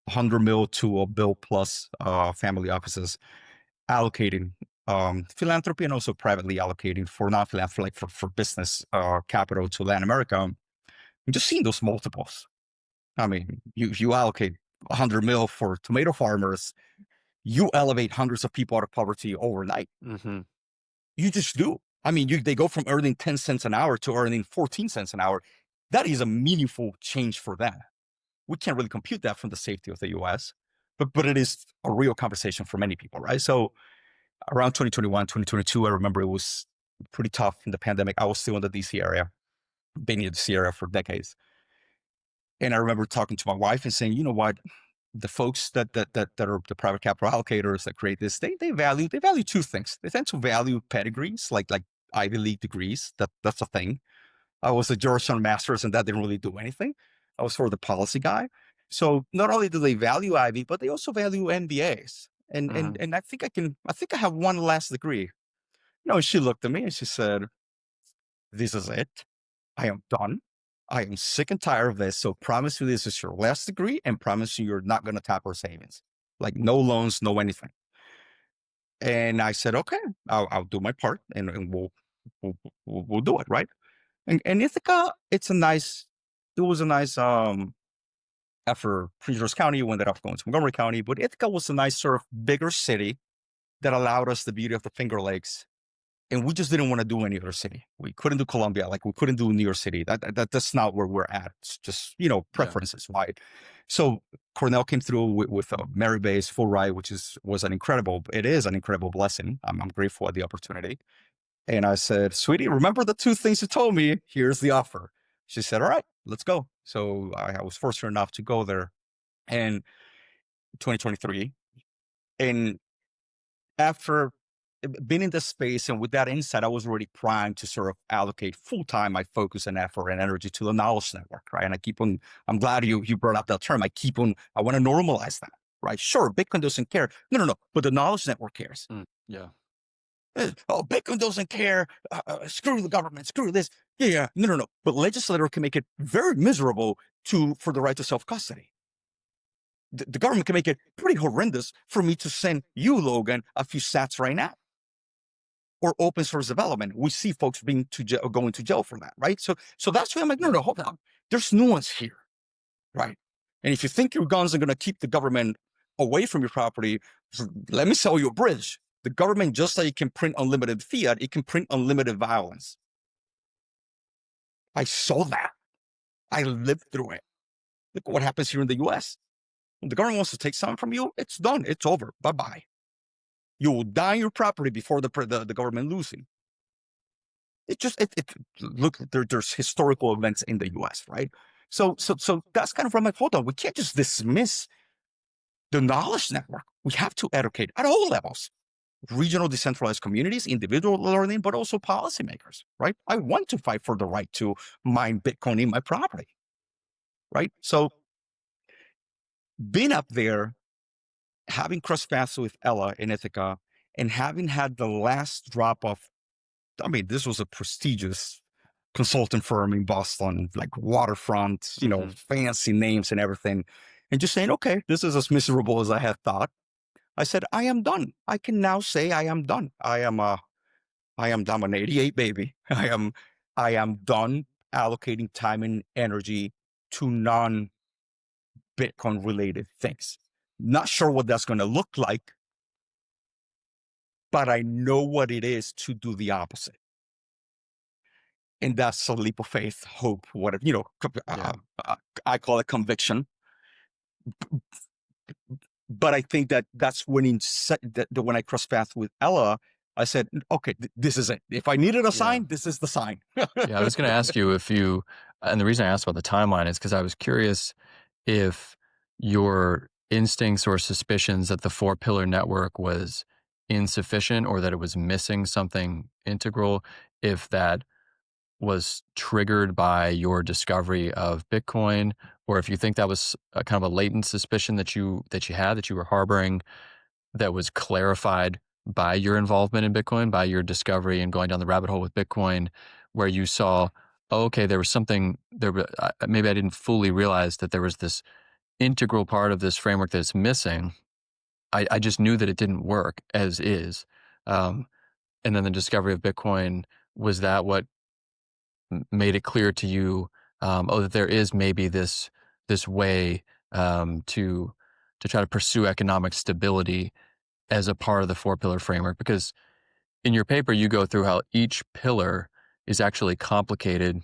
100 mil to a bill plus family offices allocating philanthropy and also privately allocating for non-philanthropy, like for business capital to Latin America. I'm just seeing those multiples. I mean, you allocate 100 mil for tomato farmers, you elevate hundreds of people out of poverty overnight. You just do. I mean, they go from earning 10 cents an hour to earning 14 cents an hour. That is a meaningful change for them. We can't really compute that from the safety of the US, but it is a real conversation for many people, right? So around 2021, 2022, I remember it was pretty tough in the pandemic. I was still in the DC area, been in the DC area for decades. And I remember talking to my wife and saying, you know what, the folks that are the private capital allocators that create this, they value two things. They tend to value pedigrees, like Ivy League degrees. That's a thing. I was a Georgetown master's, and that didn't really do anything. I was sort of the policy guy. So not only do they value Ivy, but they also value MBAs. And I think I have one last degree. She looked at me and she said, "This is it. I am done. I am sick and tired of this. So promise you this is your last degree, and promise you you're not going to tap our savings. Like, no loans, no anything." And I said, okay, I'll do my part, and we'll do it, right? And Ithaca, it was a nice after Prince George County, we ended up going to Montgomery County, but Ithaca was a nice sort of bigger city that allowed us the beauty of the Finger Lakes. And we just didn't want to do any other city. We couldn't do Columbia, like we couldn't do New York City. That's not where we're at. It's just, preferences, right? So Cornell came through with a merit based full ride, which was an incredible blessing. I'm grateful for the opportunity. And I said, sweetie, remember the two things you told me? Here's the offer. She said, all right, let's go. So I was fortunate enough to go there in 2023. And after being in this space and with that insight, I was already primed to sort of allocate full-time my focus and effort and energy to the knowledge network, right? And I'm glad you brought up that term. I want to normalize that. right? Sure, Bitcoin doesn't care. No. But the knowledge network cares. Yeah. Oh, Bitcoin doesn't care. Screw the government. Screw this. Yeah. No. But legislator can make it very miserable for the right to self-custody. The government can make it pretty horrendous for me to send you, Logan, a few sats right now. Or open source development. We see folks going to jail for that, right? So that's why I'm like, no, hold on. There's nuance here, right? And if you think your guns are going to keep the government away from your property, let me sell you a bridge. The government, just like it can print unlimited fiat, it can print unlimited violence. I saw that. I lived through it. Look what happens here in the US. When the government wants to take something from you, it's done. It's over. Bye-bye. You will die on your property before the government losing. Look, there's historical events in the US, right? So that's kind of where I'm like, hold on, we can't just dismiss the knowledge network. We have to educate at all levels. Regional decentralized communities, individual learning, but also policymakers, right? I want to fight for the right to mine Bitcoin in my property, right? So being up there, having crossed paths with Ella in Ithaca, and having had the last drop of, I mean, this was a prestigious consulting firm in Boston, like waterfront, fancy names and everything. And just saying, okay, this is as miserable as I had thought. I said, I am done. I can now say I am done. I am done. An 88 baby. I am done allocating time and energy to non-Bitcoin related things. Not sure what that's going to look like, but I know what it is to do the opposite. And that's a leap of faith, hope, whatever, I call it conviction. But I think that's when when I crossed paths with Ella, I said, okay, this is it. If I needed a sign, this is the sign. Yeah, I was going to ask you and the reason I asked about the timeline is because I was curious if your instincts or suspicions that the 4-pillar network was insufficient or that it was missing something integral, if that was triggered by your discovery of Bitcoin, or if you think that was a kind of a latent suspicion that you were harboring that was clarified by your involvement in Bitcoin, by your discovery and going down the rabbit hole with Bitcoin, where you saw, oh, okay, there was something there. Maybe I didn't fully realize that there was this integral part of this framework that's missing. I just knew that it didn't work as is. And then the discovery of Bitcoin, was that what made it clear to you, that there is maybe this way to try to pursue economic stability as a part of the 4-pillar framework? Because in your paper, you go through how each pillar is actually complicated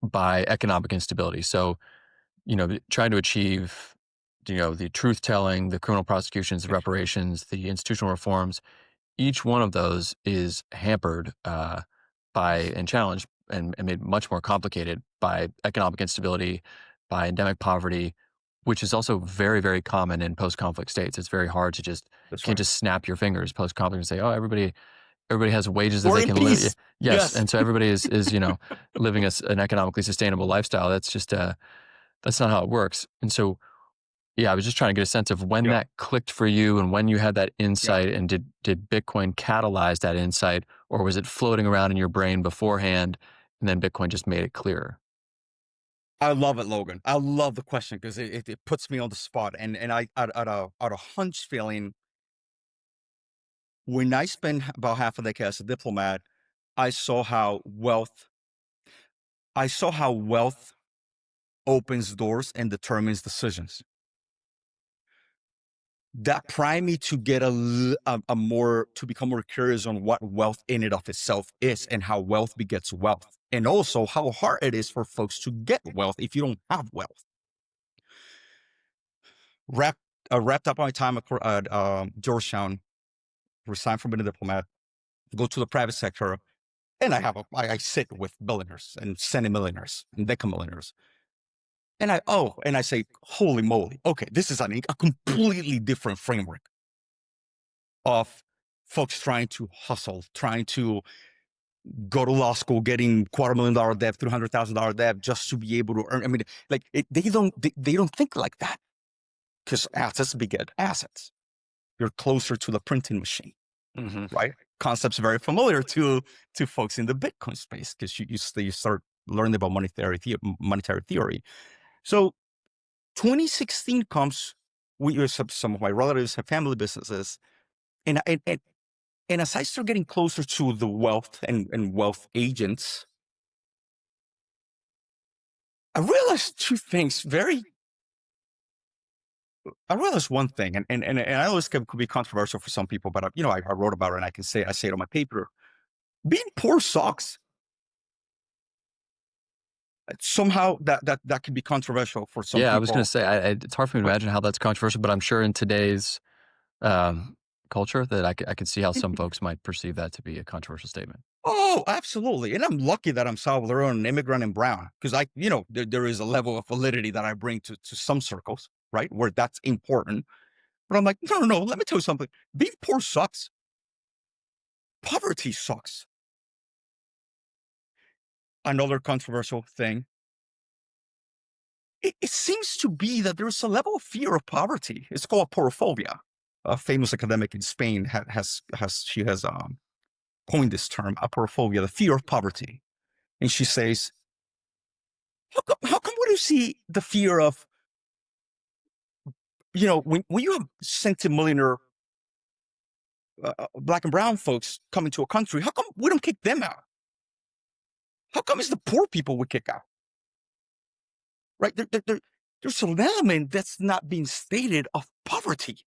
by economic instability. So, trying to achieve, the truth telling, the criminal prosecutions, the reparations, the institutional reforms, each one of those is hampered by and challenged and made much more complicated by economic instability, by endemic poverty, which is also very, very common in post-conflict states. It's very hard to can't just snap your fingers post-conflict and say, oh, everybody has wages that We're they in can live. peace. Yes. Yes. And so everybody is living an economically sustainable lifestyle. That's just, that's not how it works. And so, yeah, I was just trying to get a sense of when that clicked for you and when you had that insight, and did Bitcoin catalyze that insight, or was it floating around in your brain beforehand and then Bitcoin just made it clearer? I love it, Logan. I love the question because it puts me on the spot. And I, at a hunch feeling, when I spent about half a decade as a diplomat, I saw how wealth opens doors and determines decisions. That primed me to get to become more curious on what wealth in and of itself is, and how wealth begets wealth, and also how hard it is for folks to get wealth if you don't have wealth. Wrapped up my time at Georgetown, resigned from being a diplomat, go to the private sector, and I sit with billionaires and centimillionaires and decamillionaires. And I say, holy moly, okay, this is a completely different framework of folks trying to hustle, trying to go to law school, getting $250,000 debt, $300,000 debt just to be able to earn. I mean, like they don't think like that. because assets beget assets. You're closer to the printing machine, right? Concepts very familiar to folks in the Bitcoin space because you start learning about monetary theory. So 2016 comes. Some of my relatives have family businesses, and as I start getting closer to the wealth and wealth agents, I realized two things. I realized one thing, and I always could be controversial for some people, but I wrote about it, and I say it on my paper. Being poor sucks. Somehow that can be controversial for some Yeah, I was going people. to say, it's hard for me to But imagine how that's controversial, but I'm sure in today's culture that I could see how some folks might perceive that to be a controversial statement. oh, absolutely. And I'm lucky that I'm Salvadoran, an immigrant and brown, because there is a level of validity that I bring to some circles, right? Where that's important. But I'm like, no, let me tell you something. Being poor sucks. Poverty sucks. Another controversial thing. It seems to be that there's a level of fear of poverty. It's called porophobia. A famous academic in Spain has coined this term, aporophobia, the fear of poverty. And she says, how come when you see the fear of, when you have centimillionaire black and brown folks coming to a country, how come we don't kick them out? How come it's the poor people we kick out? Right? There's an element that's not being stated of poverty.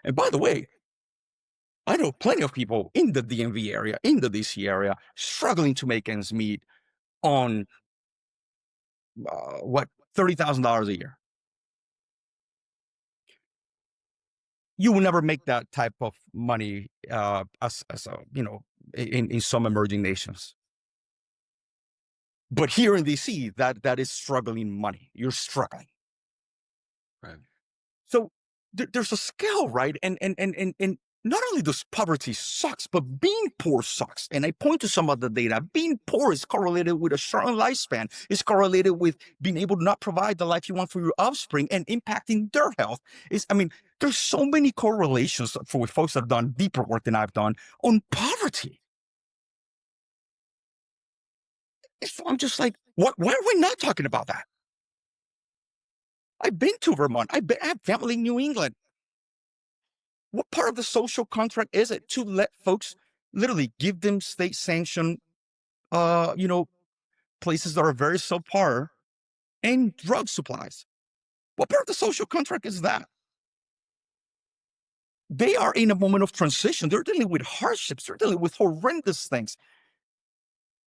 And by the way, I know plenty of people in the DMV area, in the DC area, struggling to make ends meet on $30,000 a year. You will never make that type of money in some emerging nations. But here in DC, that is struggling money. You're struggling. Right. So there's a scale, right? And not only does poverty sucks, but being poor sucks. And I point to some of the data. Being poor is correlated with a shortened lifespan. It's correlated with being able to not provide the life you want for your offspring and impacting their health. There's so many correlations for folks that have done deeper work than I've done on poverty. So I'm just like, why are we not talking about that? I've been to Vermont. I have family in New England. What part of the social contract is it to let folks literally give them state sanctioned, places that are very subpar and drug supplies? What part of the social contract is that? They are in a moment of transition. They're dealing with hardships. They're dealing with horrendous things.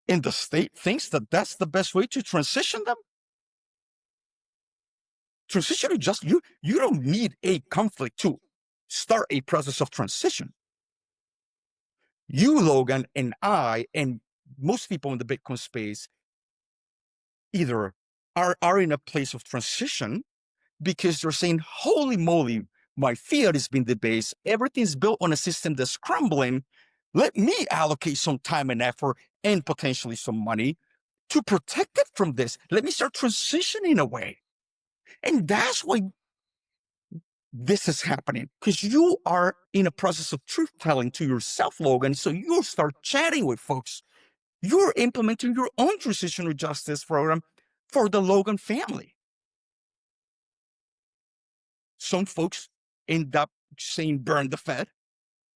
And the state thinks that that's the best way to transition them. Transition is just, you don't need a conflict to start a process of transition. You, Logan, and I, and most people in the Bitcoin space either are in a place of transition because they're saying, holy moly, my fiat is being debased. Everything's built on a system that's crumbling. Let me allocate some time and effort and potentially some money to protect it from this. Let me start transitioning away. And that's why this is happening, because you are in a process of truth telling to yourself, Logan. So you'll start chatting with folks. You're implementing your own transitional justice program for the Logan family. Some folks end up saying burn the Fed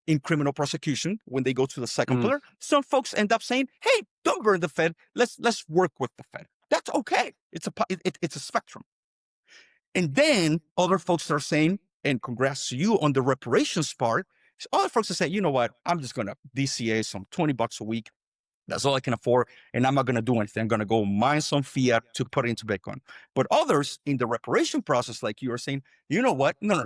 in criminal prosecution when they go to the second pillar. Some folks end up saying, hey, don't burn the Fed. Let's work with the Fed. That's okay. It's a spectrum. And then other folks are saying, and congrats to you on the reparations part. Other folks are saying, you know what? I'm just going to DCA some $20 a week. That's all I can afford. And I'm not going to do anything. I'm going to go mine some fiat to put it into Bitcoin. But others in the reparation process, like you are saying, you know what? No.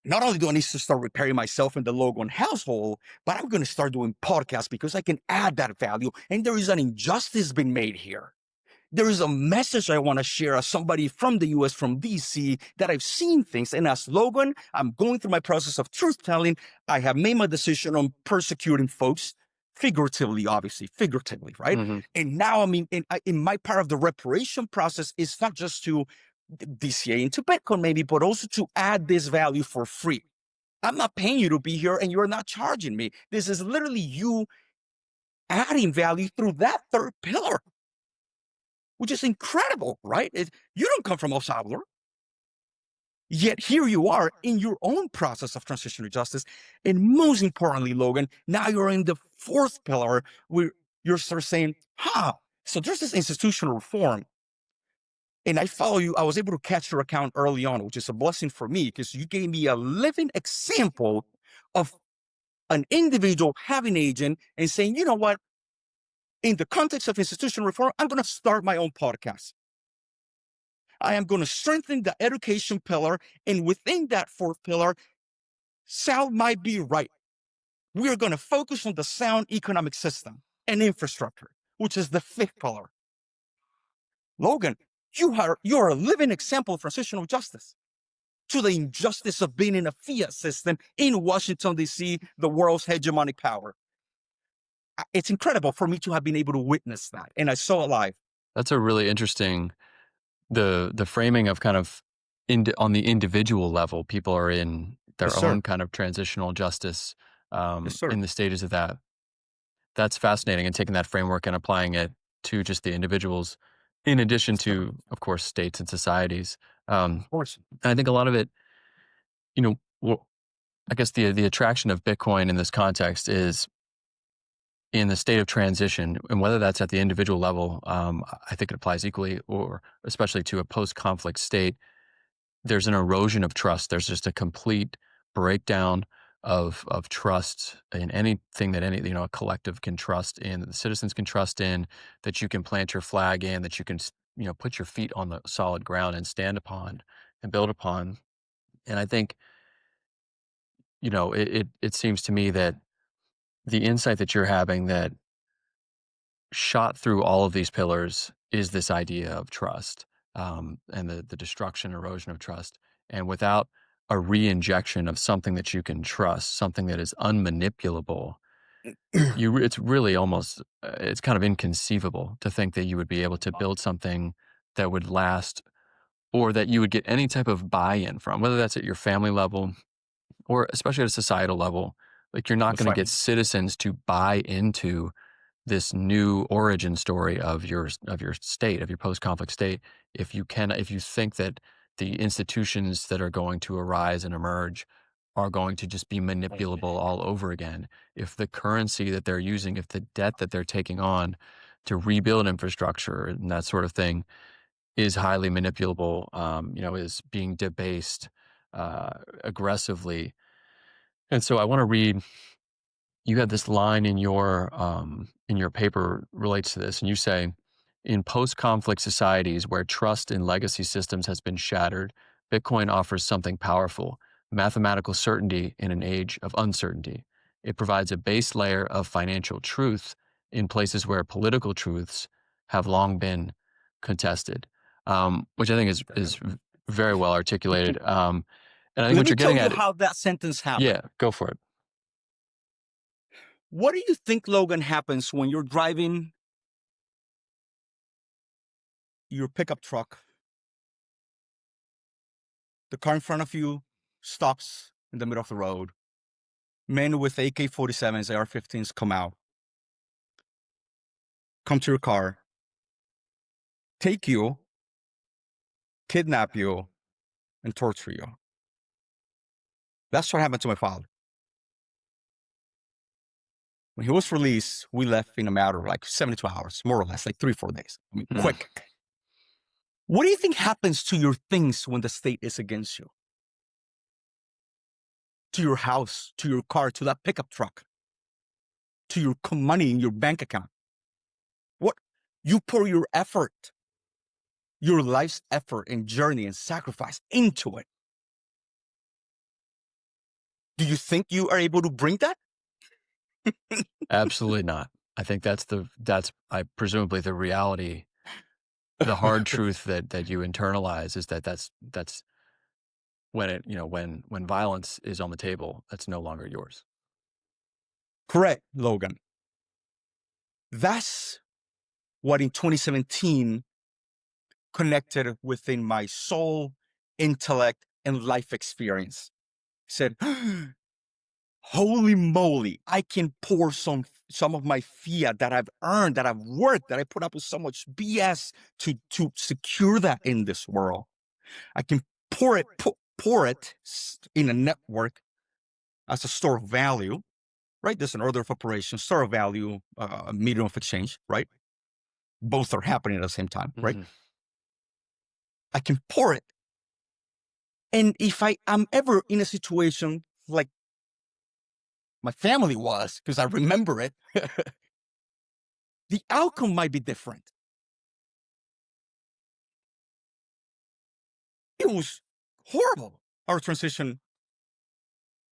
Not only do I need to start repairing myself in the Logan household, but I'm going to start doing podcasts because I can add that value. And there is an injustice being made here. There is a message I want to share as somebody from the US, from DC, that I've seen things. And as Logan, I'm going through my process of truth telling. I have made my decision on persecuting folks, figuratively, obviously, figuratively, right? And now, in my part of the reparation process, it's not just to DCA into Bitcoin maybe, but also to add this value for free. I'm not paying you to be here and you're not charging me. This is literally you adding value through that third pillar, which is incredible, right? You don't come from El Salvador. Yet here you are in your own process of transitional justice. And most importantly, Logan, now you're in the fourth pillar where you're sort of saying, so there's this institutional reform. And I follow you. I was able to catch your account early on, which is a blessing for me because you gave me a living example of an individual having an agent and saying, you know what? In the context of institutional reform, I'm going to start my own podcast. I am going to strengthen the education pillar. And within that fourth pillar, Sal might be right. We're going to focus on the sound economic system and infrastructure, which is the fifth pillar. Logan, you're a living example of transitional justice to the injustice of being in a fiat system in Washington, D.C., the world's hegemonic power. It's incredible for me to have been able to witness that. And I saw it live. That's a really interesting, the framing of kind of on the individual level, people are in Yes, their sir. own kind of transitional justice Yes, sir. in the stages of that. That's fascinating, and taking that framework and applying it to just the individuals, in addition Yes, sir. to, of course, states and societies. Of course. I think a lot of it, well, I guess the attraction of Bitcoin in this context is in the state of transition, and whether that's at the individual level, I think it applies equally, or especially to a post-conflict state. There's an erosion of trust. There's just a complete breakdown of trust in anything that a collective can trust in, that the citizens can trust in, that you can plant your flag in, that you can put your feet on the solid ground and stand upon and build upon. And I think it seems to me that the insight that you're having that shot through all of these pillars is this idea of trust, and the destruction, erosion of trust. And without a re-injection of something that you can trust, something that is unmanipulable, it's really almost, it's kind of inconceivable to think that you would be able to build something that would last, or that you would get any type of buy-in from, whether that's at your family level or especially at a societal level. Like, you're not That's going to right. get citizens to buy into this new origin story of your state, of your post-conflict state, if you think that the institutions that are going to arise and emerge are going to just be manipulable all over again. If the currency that they're using, if the debt that they're taking on to rebuild infrastructure and that sort of thing is highly manipulable, is being debased aggressively. And so I want to read, you had this line in your paper relates to this, and you say, in post-conflict societies where trust in legacy systems has been shattered, Bitcoin offers something powerful: mathematical certainty in an age of uncertainty. It provides a base layer of financial truth in places where political truths have long been contested, which I think is very well articulated. And I think Let what me you're tell getting you at, how that sentence happened. yeah, go for it. What do you think, Logan, happens when you're driving your pickup truck? The car in front of you stops in the middle of the road. Men with AK-47s, AR-15s come out, come to your car, take you, kidnap you, and torture you. That's what happened to my father. When he was released, we left in a matter of like 72 hours, more or less, like 3-4 days. I mean, quick. What do you think happens to your things when the state is against you? To your house, to your car, to that pickup truck, to your money in your bank account? What? You pour your effort, your life's effort and journey and sacrifice into it. Do you think you are able to bring that? Absolutely not. I think that's presumably the reality. The hard truth that you internalize is that's when when violence is on the table, that's no longer yours. Correct, Logan. That's what in 2017 connected within my soul, intellect, and life experience. Said, holy moly, I can pour some of my fiat that I've earned, that I've worked, that I put up with so much BS to secure that in this world. I can pour it in a network as a store of value, right? There's an order of operation, store of value, medium of exchange, right? Both are happening at the same time, right? Mhm. I can pour it. And if I am ever in a situation like my family was, because I remember it, the outcome might be different. It was horrible, our transition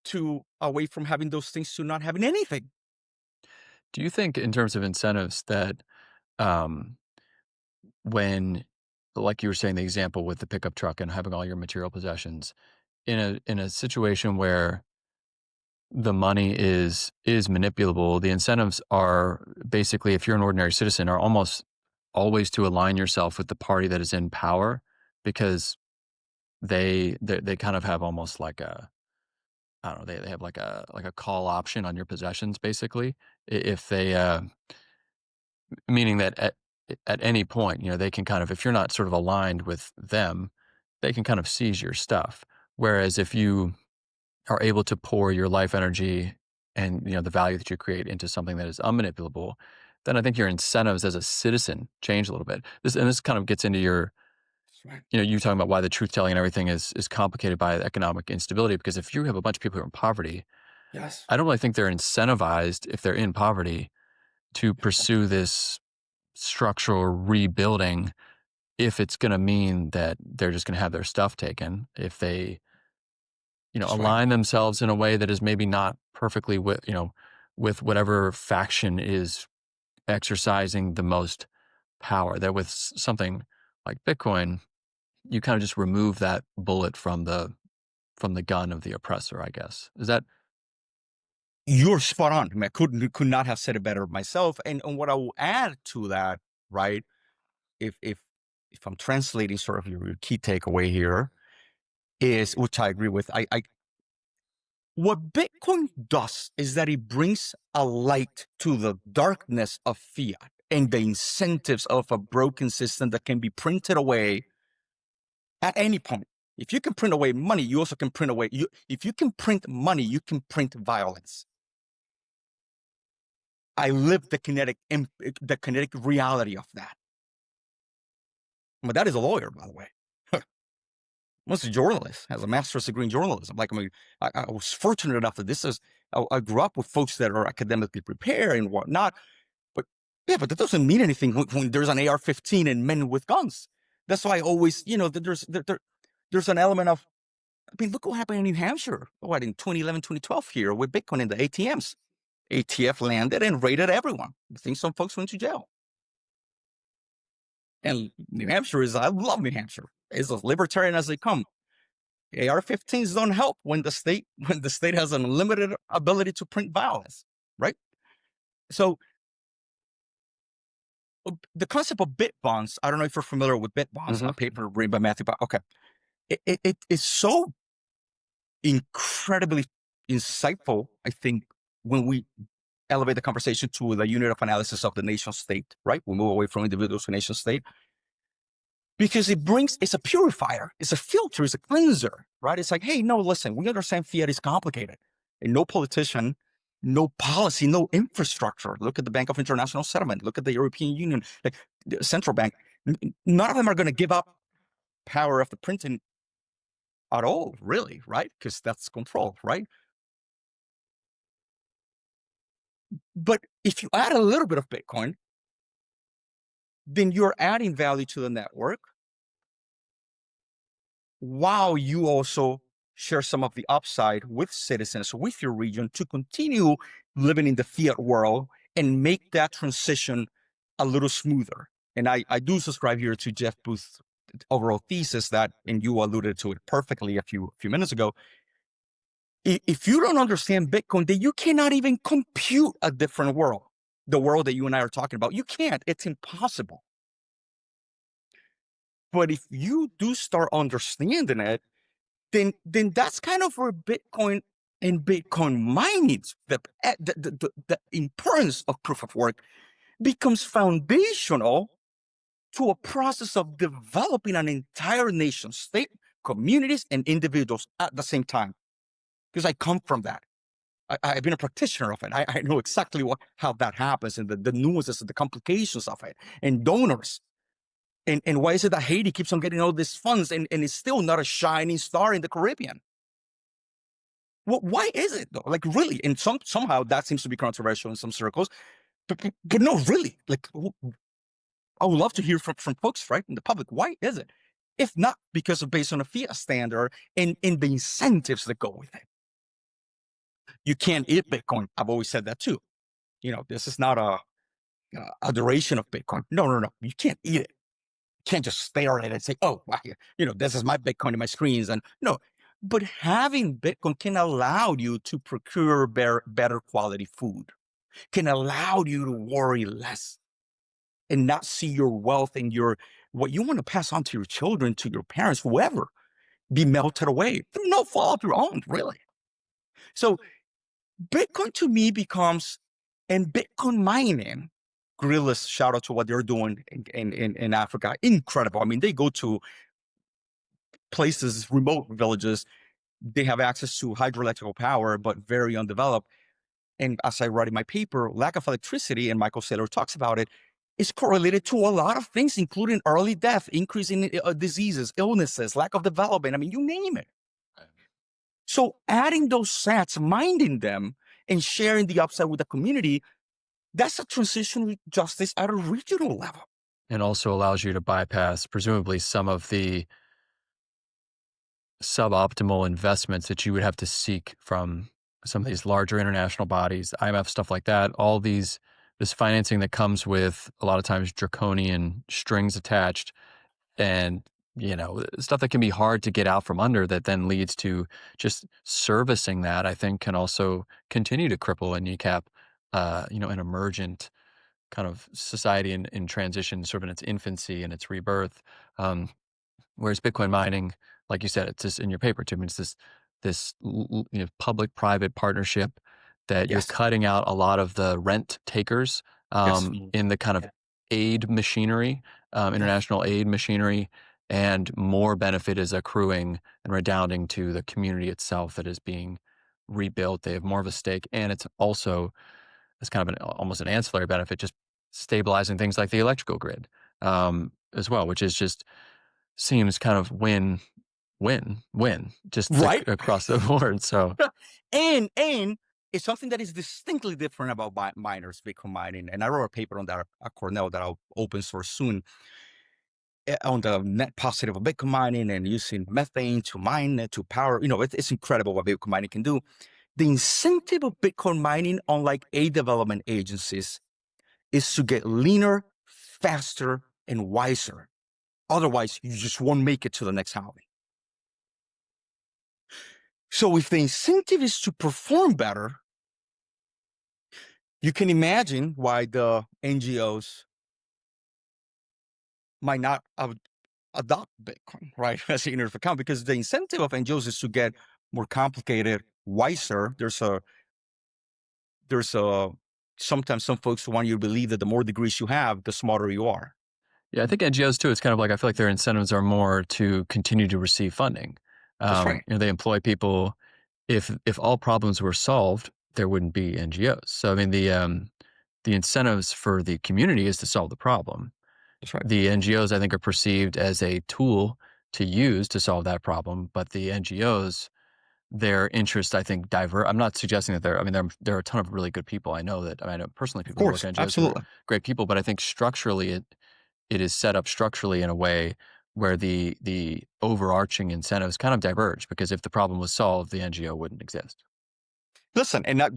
to away from having those things to not having anything. Do you think, in terms of incentives, that um, when, like you were saying, the example with the pickup truck and having all your material possessions, in a situation where the money is manipulable, the incentives are basically, if you're an ordinary citizen, are almost always to align yourself with the party that is in power, because they kind of have almost like a, I don't know, they have like a call option on your possessions, basically. If they meaning that at any point, they can kind of, if you're not sort of aligned with them, they can kind of seize your stuff. Whereas if you are able to pour your life energy and the value that you create into something that is unmanipulable, then I think your incentives as a citizen change a little bit. This kind of gets into your, That's right. you talking about why the truth telling and everything is complicated by economic instability. Because if you have a bunch of people who are in poverty, Yes. I don't really think they're incentivized, if they're in poverty, to pursue this structural rebuilding, if it's going to mean that they're just going to have their stuff taken. If they That's right. align themselves in a way that is maybe not perfectly with whatever faction is exercising the most power. That with something like Bitcoin, you kind of just remove that bullet from the gun of the oppressor, I guess. Is that? You're spot on. I mean, could not have said it better myself. And what I will add to that, right? If I'm translating sort of your key takeaway here, is, which I agree with, I what Bitcoin does is that it brings a light to the darkness of fiat and the incentives of a broken system that can be printed away at any point. If you can print away money, you also can print away. If you can print money, you can print violence. I live the kinetic reality of that. My dad is a lawyer, by the way. Was a journalist, has a master's degree in journalism. Like, I mean, I was fortunate enough that I grew up with folks that are academically prepared and whatnot. But yeah, but that doesn't mean anything when there's an AR-15 and men with guns. That's why I always, there's an element of, I mean, look what happened in New Hampshire, in 2011, 2012 here with Bitcoin in the ATMs. ATF landed and raided everyone. I think some folks went to jail. And New Hampshire I love New Hampshire. It's as libertarian as they come. AR-15s don't help when the state has an unlimited ability to print violence, right? So the concept of bit bonds, I don't know if you're familiar with bit bonds, a paper written by Matthew. Okay, it is so incredibly insightful. I think when we elevate the conversation to the unit of analysis of the nation state, right? We move away from individuals to nation state. Because it's a purifier, it's a filter, it's a cleanser, right? It's like, hey, no, listen, we understand fiat is complicated. And no politician, no policy, no infrastructure. Look at the Bank of International Settlement. Look at the European Union, like the central bank. None of them are going to give up power of the printing at all, really, right? Because that's control, right? But if you add a little bit of Bitcoin, then you're adding value to the network, while you also share some of the upside with citizens, with your region, to continue living in the fiat world and make that transition a little smoother. And I do subscribe here to Jeff Booth's overall thesis that, and you alluded to it perfectly a few minutes ago. If you don't understand Bitcoin, then you cannot even compute a different world, the world that you and I are talking about. You can't. It's impossible. But if you do start understanding it, then that's kind of where Bitcoin and Bitcoin mining, the importance of proof of work becomes foundational to a process of developing an entire nation state, communities, and individuals at the same time. Because I come from that. I've been a practitioner of it. I know exactly how that happens and the nuances and the complications of it and donors. And why is it that Haiti keeps on getting all these funds and it's still not a shining star in the Caribbean? Well, why is it though? Like really, and somehow that seems to be controversial in some circles, but no, really. Like I would love to hear from folks, right, in the public. Why is it? If not because of based on a fiat standard and the incentives that go with it. You can't eat Bitcoin. I've always said that too. This is not a adoration of Bitcoin. No. You can't eat it. You can't just stare at it and say, oh, wow, this is my Bitcoin in my screens. And no, but having Bitcoin can allow you to procure better quality food, can allow you to worry less and not see your wealth and what you want to pass on to your children, to your parents, whoever, be melted away through no fault of your own, really. So Bitcoin to me becomes, and Bitcoin mining, Gorillas, shout out to what they're doing in Africa. Incredible. I mean, they go to places, remote villages. They have access to hydroelectrical power, but very undeveloped. And as I write in my paper, lack of electricity, and Michael Saylor talks about it, is correlated to a lot of things, including early death, increase in diseases, illnesses, lack of development. I mean, you name it. So adding those sats, minding them, and sharing the upside with the community, that's a transitional justice at a regional level. And also allows you to bypass, presumably, some of the suboptimal investments that you would have to seek from some of these larger international bodies, IMF, stuff like that. All this financing that comes with a lot of times draconian strings attached, and stuff that can be hard to get out from under, that then leads to just servicing that, I think, can also continue to cripple and kneecap an emergent kind of society in transition, sort of in its infancy and its rebirth. Whereas Bitcoin mining, like you said, it's just in your paper too. I mean, it's this public-private partnership that you're Yes. cutting out a lot of the rent takers Yes. in the kind of aid machinery, international aid machinery, and more benefit is accruing and redounding to the community itself that is being rebuilt. They have more of a stake, and it's also, it's kind of almost an ancillary benefit, just stabilizing things like the electrical grid as well, which is just seems kind of win, just Right. across the board. So, and it's something that is distinctly different about miners, Bitcoin mining. And I wrote a paper on that at Cornell that I'll open source soon on the net positive of Bitcoin mining and using methane to mine it to power. It's incredible what Bitcoin mining can do. The incentive of Bitcoin mining, unlike aid development agencies, is to get leaner, faster, and wiser. Otherwise, you just won't make it to the next halving. So if the incentive is to perform better, you can imagine why the NGOs might not adopt Bitcoin, right, as a unit of account, because the incentive of NGOs is to get more complicated, wiser. There's sometimes some folks want you to believe that the more degrees you have, the smarter you are. yeah, I think NGOs too, it's kind of like, I feel like their incentives are more to continue to receive funding. That's right. They employ people. If all problems were solved, there wouldn't be NGOs. So, I mean, the incentives for the community is to solve the problem. That's right. The NGOs, I think, are perceived as a tool to use to solve that problem. But the NGOs, their interest, I think, I'm not suggesting that there are a ton of really good people. I know that. I know personally Of people who work course. at NGOs who are Absolutely. great people, but I think structurally it is set up structurally in a way where the overarching incentives kind of diverge, because if the problem was solved, the NGO wouldn't exist. Listen, and I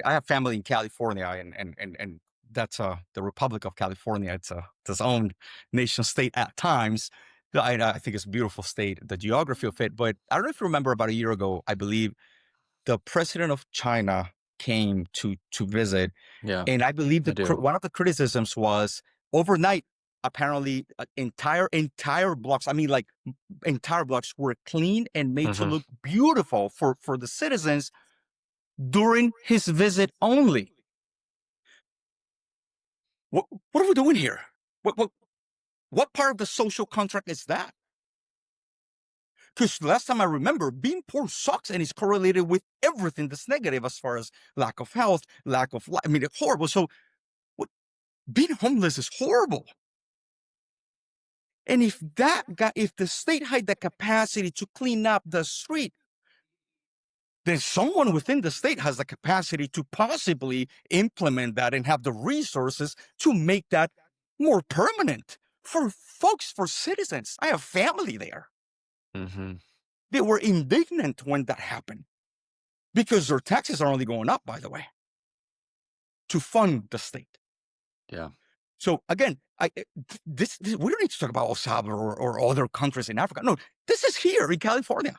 have family in California, and that's the Republic of California. It's its own nation state at times. I think it's a beautiful state, the geography of it. But I don't know if you remember, about a year ago, I believe the president of China came to visit, Yeah, and I believe I do. one of the criticisms was overnight. apparently entire blocks. I mean, like entire blocks were cleaned and made to look beautiful for the citizens during his visit only. What are we doing here? What part of the social contract is that? Because last time I remember, being poor sucks and is correlated with everything that's negative as far as lack of health, lack of life. I mean, it's horrible. So being homeless is horrible. And if the state had the capacity to clean up the street, then someone within the state has the capacity to possibly implement that and have the resources to make that more permanent for folks, for citizens. I have family there. They were indignant when that happened because their taxes are only going up, by the way, to fund the state. Yeah. So again, this we don't need to talk about El Salvador or other countries in Africa. No, this is here in California.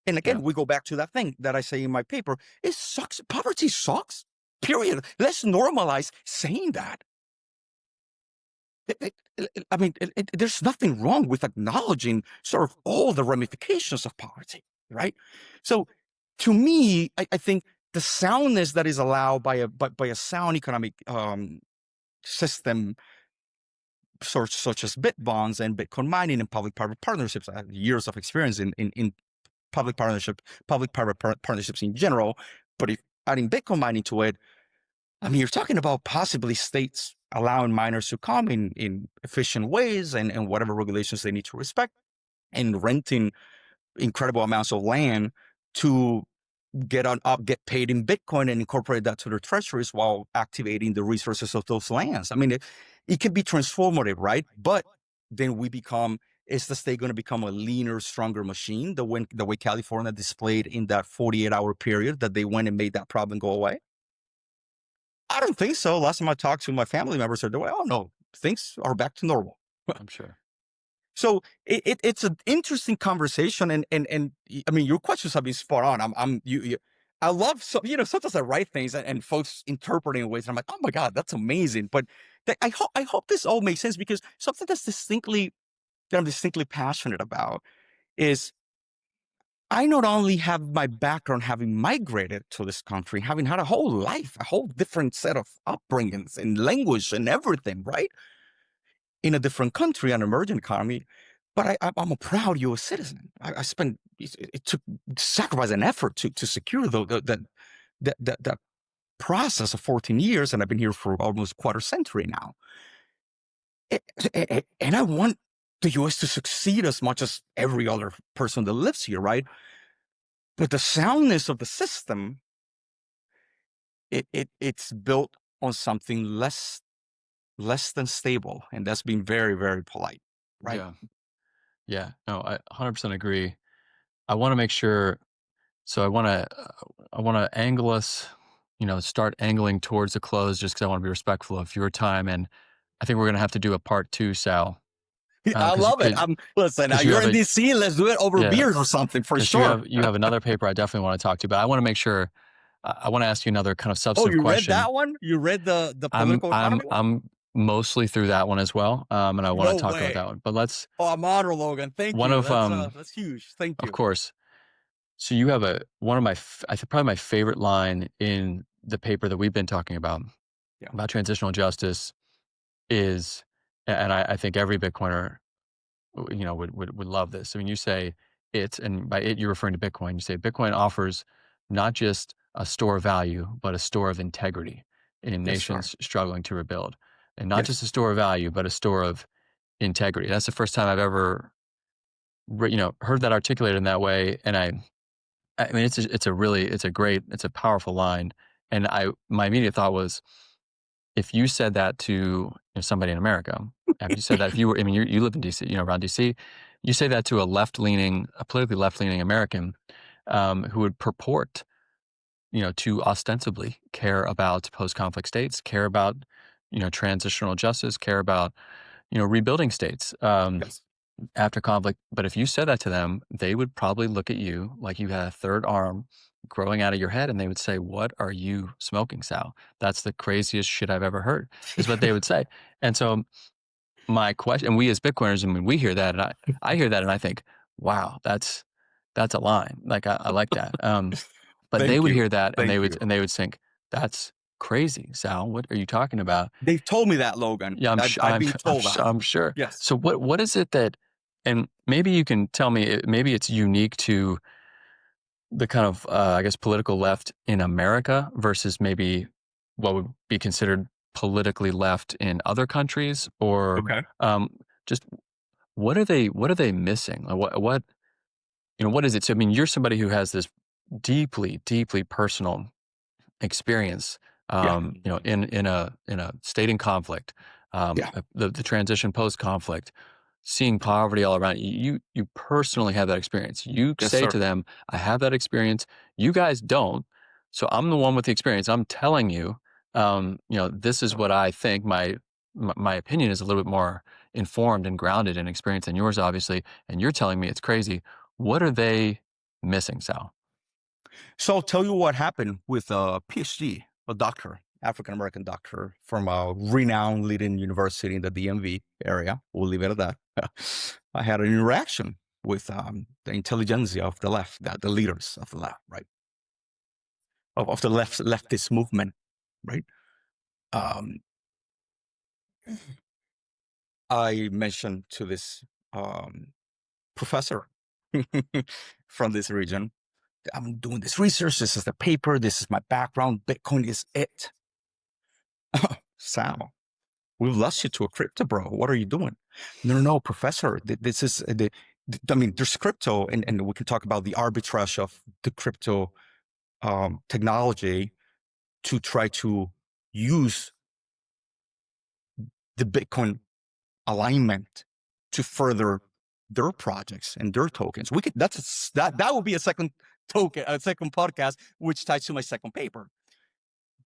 And again, we go back to that thing that I say in my paper. It sucks. Poverty sucks. Period. Let's normalize saying that. I mean, there's nothing wrong with acknowledging sort of all the ramifications of poverty, right? So, to me, I think the soundness that is allowed by a sound economic system, such as bit bonds and Bitcoin mining and public-private partnerships. I have years of experience in public-private partnerships in general, but if adding Bitcoin mining to it, I mean, you're talking about possibly states allowing miners to come in efficient ways and whatever regulations they need to respect, and renting incredible amounts of land to get paid in Bitcoin and incorporate that to their treasuries while activating the resources of those lands. I mean, it can be transformative, right? But then is the state going to become a leaner, stronger machine the way California displayed in that 48-hour period that they went and made that problem go away? I don't think so. Last time I talked to my family members, said, "Oh no, things are back to normal." I'm sure. So it's an interesting conversation, and I mean, your questions have been spot on. I love, sometimes I write things and folks interpreting in ways, and I'm like, oh my God, that's amazing. But I hope this all makes sense, because something that I'm distinctly passionate about is I not only have my background having migrated to this country, having had a whole life, a whole different set of upbringings and language and everything, right? In a different country, an emerging economy, but I'm a proud U.S. citizen. I spent, it took sacrifice and effort to secure that process of 14 years, and I've been here for almost a quarter century now. And I want the U.S. to succeed as much as every other person that lives here, right? But the soundness of the system, it's built on something less than stable, and that's being very, very polite, right? Yeah. No, I 100% agree. I want to make sure. So I want to angle us, start angling towards a close, just because I want to be respectful of your time, and I think we're going to have to do a part 2, Sal. I love it. Listen, you you're have in DC. Let's do it over beers or something for sure. You have another paper I definitely want to talk to you, but I want to make sure. I want to ask you another kind of substantive question. Oh, you read that one? You read the political economy one? I'm mostly through that one as well, and I want to talk about that one. But let's. Oh, I'm honored, Logan. Thank you. That's huge. Thank you. Of course. So you have probably my favorite line in the paper that we've been talking about transitional justice is, and I think every Bitcoiner, would love this. I mean, you say and by it, you're referring to Bitcoin. You say Bitcoin offers not just a store of value, but a store of integrity in nations struggling to rebuild. And not just a store of value, but a store of integrity. That's the first time I've ever, heard that articulated in that way. And I mean, it's a powerful line. And my immediate thought was, if you said that to somebody in America, if you said that, if you were, I mean, you live in DC, around DC, you say that to a politically left-leaning American, who would purport, to ostensibly care about post-conflict states, care about, transitional justice, care about, rebuilding states after conflict. But if you said that to them, they would probably look at you like you had a third arm growing out of your head, and they would say, "What are you smoking, Sal? That's the craziest shit I've ever heard," is what they would say. And so my question, and we as Bitcoiners, I mean, we hear that, and I hear that, and I think, "Wow, that's a line." Like, I like that. But they Thank would you. hear that, Thank you. and they would think, "That's crazy, Sal. What are you talking about?" They've told me that, Logan. Yeah, I've been told that. I'm sure. Yes. So what is it that, and maybe you can tell me, maybe it's unique to the kind of, I guess, political left in America versus maybe what would be considered politically left in other countries, or Okay. just what are they missing? Like, what what is it? So I mean, you're somebody who has this deeply personal experience, Yeah. in a state in conflict, Yeah. the transition post conflict, seeing poverty all around you. You personally have that experience. You Yes, say to sir. them, "I have that experience. You guys don't. So I'm the one with the experience. I'm telling you, this is what I think. My opinion is a little bit more informed and grounded in experience than yours, obviously. And you're telling me it's crazy. What are they missing, Sal?" So I'll tell you what happened with a PhD, a doctor, African American doctor from a renowned leading university in the DMV area. We'll leave it at that. I had an interaction with the intelligentsia of the left, the leaders of the left, right? Of the leftist movement, right? Um, I mentioned to this professor from this region, I'm doing this research. This is the paper. This is my background. Bitcoin is it. Sal, we've lost you to a crypto, bro. What are you doing? No, no, no, professor. This is I mean, there's crypto, and we can talk about the arbitrage of the crypto technology to try to use the Bitcoin alignment to further their projects and their tokens. We could that would be a second token, a second podcast, which ties to my second paper.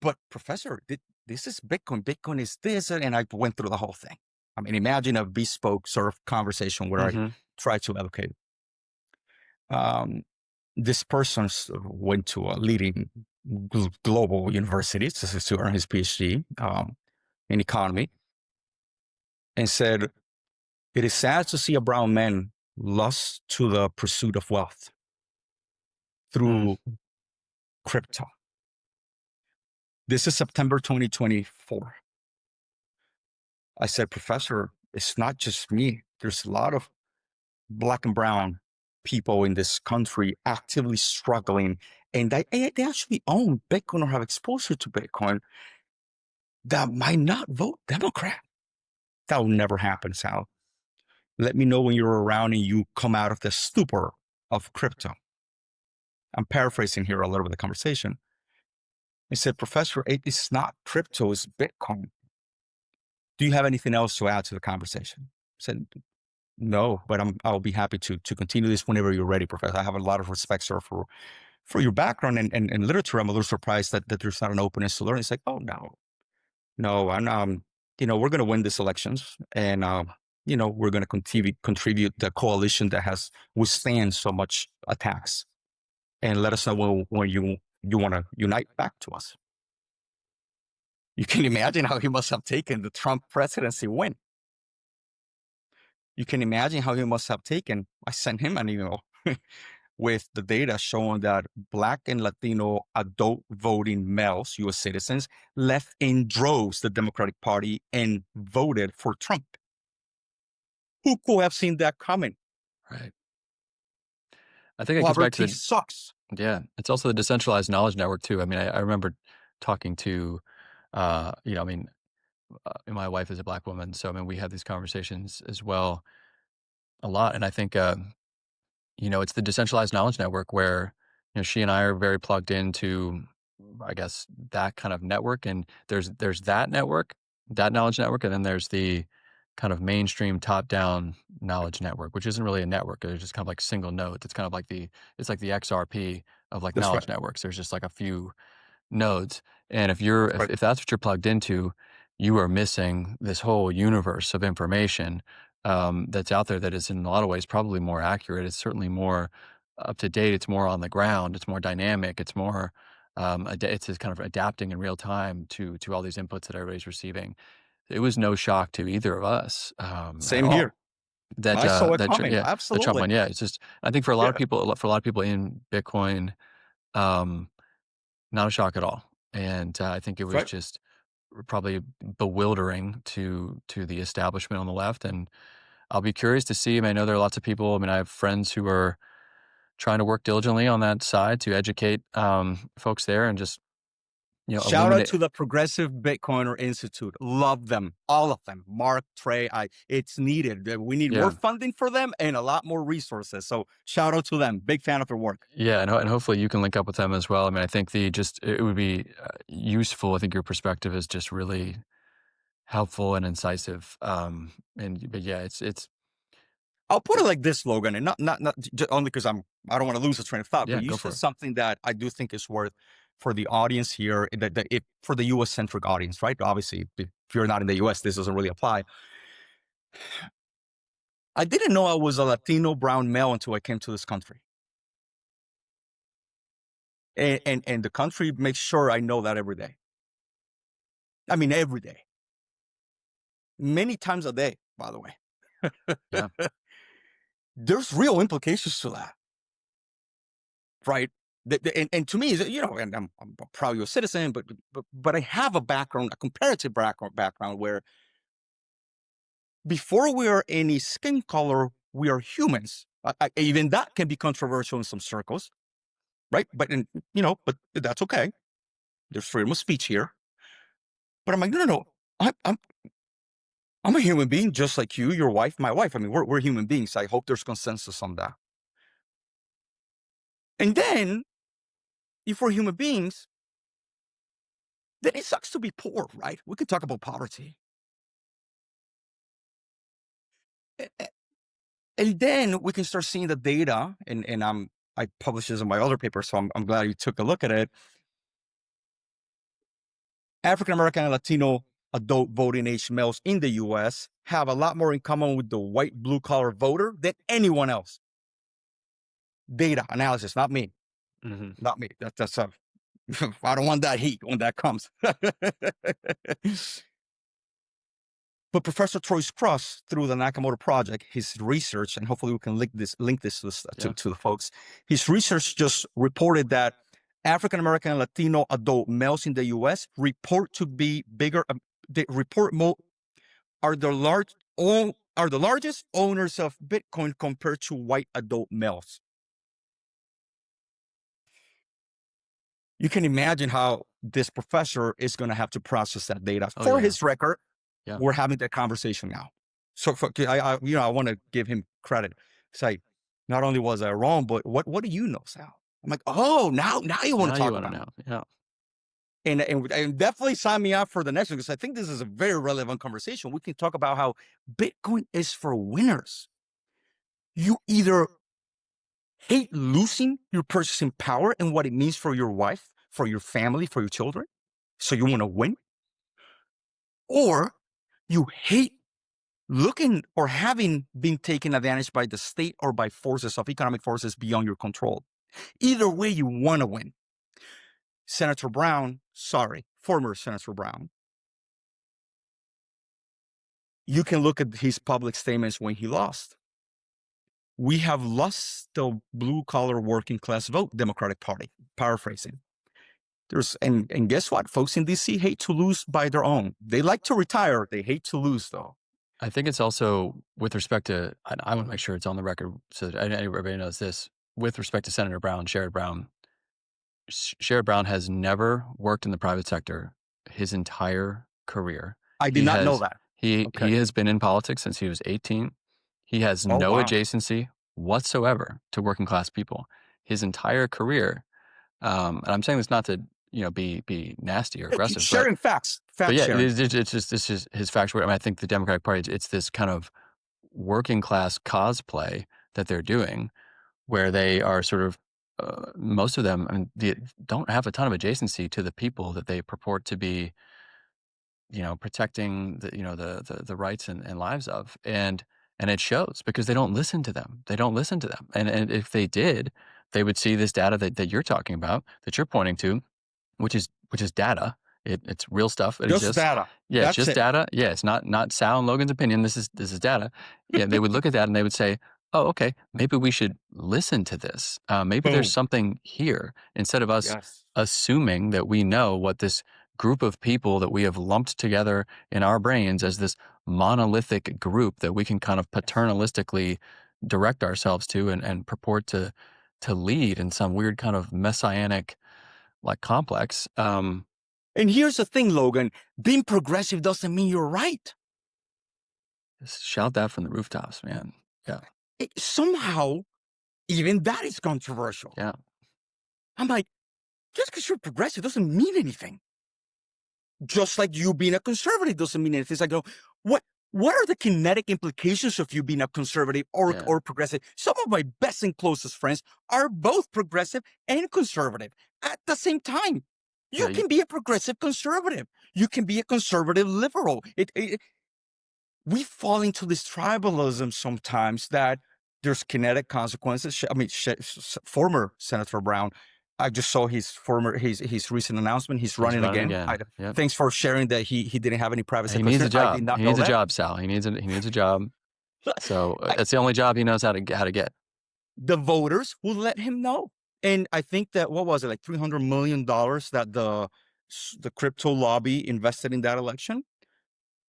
But professor, this is Bitcoin. Bitcoin is this, and I went through the whole thing. I mean, imagine a bespoke sort of conversation where I Hmm. try to advocate. Um, this person went to a leading global university to earn his PhD in economy, and said, "It is sad to see a brown man lost to the pursuit of wealth Mm. through crypto." This is September 2024. I said, "Professor, it's not just me. There's a lot of Black and brown people in this country actively struggling, and they actually own Bitcoin or have exposure to Bitcoin that might not vote Democrat." That will never happen, Sal. Let me know when you're around and you come out of the stupor of crypto. I'm paraphrasing here a little bit of the conversation. I said, "Professor, it's not crypto, it's Bitcoin. Do you have anything else to add to the conversation?" I said, "No, but I'll be happy to continue this whenever you're ready, Professor. I have a lot of respect, sir, for your background and literature. I'm a little surprised that there's not an openness to learn." It's like, "Oh no, no, I'm we're going to win these elections, and we're going to contribute the coalition that has withstand so much attacks, and let us know when you want to unite back to us." You can imagine how he must have taken the Trump presidency win. You can imagine how he must have taken. I sent him an email with the data showing that Black and Latino adult voting males, US citizens, left in droves the Democratic Party and voted for Trump. Who could have seen that coming? Right. I think it goes back to Poverty the, sucks. yeah, it's also the decentralized knowledge network too. I mean, I remember talking to, I mean, my wife is a Black woman, so I mean, we had these conversations as well a lot, and I think, it's the decentralized knowledge network where, she and I are very plugged into, I guess, that kind of network. And there's that network, that knowledge network, and then there's the kind of mainstream top down knowledge network, which isn't really a network. It's just kind of like single nodes. It's kind of like it's like the XRP of like That's right. knowledge networks. There's just like a few nodes. And if you're Right. if that's what you're plugged into, you are missing this whole universe of information, that's out there, that is in a lot of ways probably more accurate. It's certainly more up to date. It's more on the ground. It's more dynamic. It's more it's just kind of adapting in real time to all these inputs that everybody's receiving. It was no shock to either of us at Same all here. that I saw it that coming. yeah, the Trump Absolutely. one. Yeah, it's just I think for a lot of Yeah. people, for a lot of people in Bitcoin, um, not a shock at all. And I think it was Right. just probably bewildering to the establishment on the left. And I'll be curious to see. I mean, I know there are lots of people. I mean, I have friends who are trying to work diligently on that side to educate folks there and just Shout out illuminate. to the Progressive Bitcoiner Institute. Love them, all of them. Mark, Trey, it's needed. We need more Yeah, funding for them and a lot more resources. So shout out to them. Big fan of their work. yeah, and hopefully you can link up with them as well. I mean, I think the just it would be useful. I think your perspective is just really helpful and incisive. And but yeah, it's I'll put it like this, Logan, and not just only because I don't want to lose a train of thought, but yeah, you go said for it. something that I do think is worth for the audience here, for the U.S. centric audience, right? Obviously, if you're not in the U.S., this doesn't really apply. I didn't know I was a Latino brown male until I came to this country, and the country makes sure I know that every day. I mean, every day, many times a day, by the way. Yeah, There's real implications to that, right? And to me, and I'm a proud U.S. citizen, but I have a background, a comparative background where before we are any skin color, we are humans. Even that can be controversial in some circles, right? But that's okay. There's freedom of speech here. But I'm like, no, no, no. I'm a human being just like you, your wife, my wife. I mean, we're human beings. I hope there's consensus on that. And then, if we're human beings, then it sucks to be poor, right? We could talk about poverty. And then we can start seeing the data, and I published this in my other paper, so I'm glad you took a look at it. African American and Latino adult voting age males in the US have a lot more in common with the white blue collar voter than anyone else. Data analysis, not me, hmm not me. That's a I don't want that heat when that comes. But Professor Troy's Cross, through the Nakamoto Project, his research, and hopefully we can link this yeah. to the folks. His research just reported that African American and Latino adult males in the U.S. report to be bigger. They report more are the largest owners of Bitcoin compared to white adult males. You can imagine how this professor is going to have to process that data. Oh For yeah, his record, yeah, we're having that conversation now. So I want to give him credit. Say, not only was I wrong, but what do you know, Sal? I'm like, oh, now you want now to you talk want to about it. know. Yeah, And definitely sign me up for the next one because I think this is a very relevant conversation. We can talk about how Bitcoin is for winners. You either hate losing your purchasing power and what it means for your wife, for your family, for your children. So you want to win, or you hate looking or having been taken advantage by the state or by forces of economic forces beyond your control. Either way, you want to win. Senator Brown, former Senator Brown, you can look at his public statements when he lost. We have lost the blue collar working class vote, Democratic Party, paraphrasing. And guess what? Folks in DC hate to lose by their own. They like to retire. They hate to lose though. I think it's also with respect to. I want to make sure it's on the record so that everybody knows this. With respect to Senator Brown, Sherrod Brown, Sherrod Brown has never worked in the private sector his entire career. I did He not know has that. he Okay. has been in politics since he was 18. He has Oh, no wow. adjacency whatsoever to working class people. His entire career, and I'm saying this not to be nasty or aggressive, Sharing facts, but fact yeah, sharing. it's just this is his factual. I mean, I think the Democratic Party, it's this kind of working class cosplay that they're doing, where they are sort of most of them, I mean, don't have a ton of adjacency to the people that they purport to be, protecting the rights and lives of. And And it shows because they don't listen to them. They don't listen to them. And if they did, they would see this data that you're talking about, that you're pointing to, which is data. It's real stuff. It Just exists. data. Yeah, it's That's just it. data. Yeah, it's not Sal and Logan's opinion. This is data. Yeah, they would look at that and they would say, "Oh, okay, maybe we should listen to this. Maybe there's Boom. something here." Instead of us Yes. assuming that we know what this group of people that we have lumped together in our brains as this monolithic group that we can kind of Yes. paternalistically direct ourselves to and purport to lead in some weird kind of messianic like complex. And here's the thing, Logan. Being progressive doesn't mean you're right. Just shout that from the rooftops, man. Yeah, Somehow, even that is controversial. yeah, I'm like, just because you're progressive doesn't mean anything. Just like you being a conservative doesn't mean anything. It's like, what are the kinetic implications of you being a conservative yeah, or progressive? Some of my best and closest friends are both progressive and conservative at the same time. yeah. You can be a progressive conservative. You can be a conservative liberal. We fall into this tribalism sometimes that there's kinetic consequences. I mean, former Senator Brown, I just saw his recent announcement. He's He's running running again. again. Yep. Thanks for sharing that he didn't have any private He needs secretary. a I did job. not He know needs a that. job, Sal. He needs a job. So I, that's the only job he knows how to get. the voters will let him know. And I think that what was it, like $300 million that the crypto lobby invested in that election?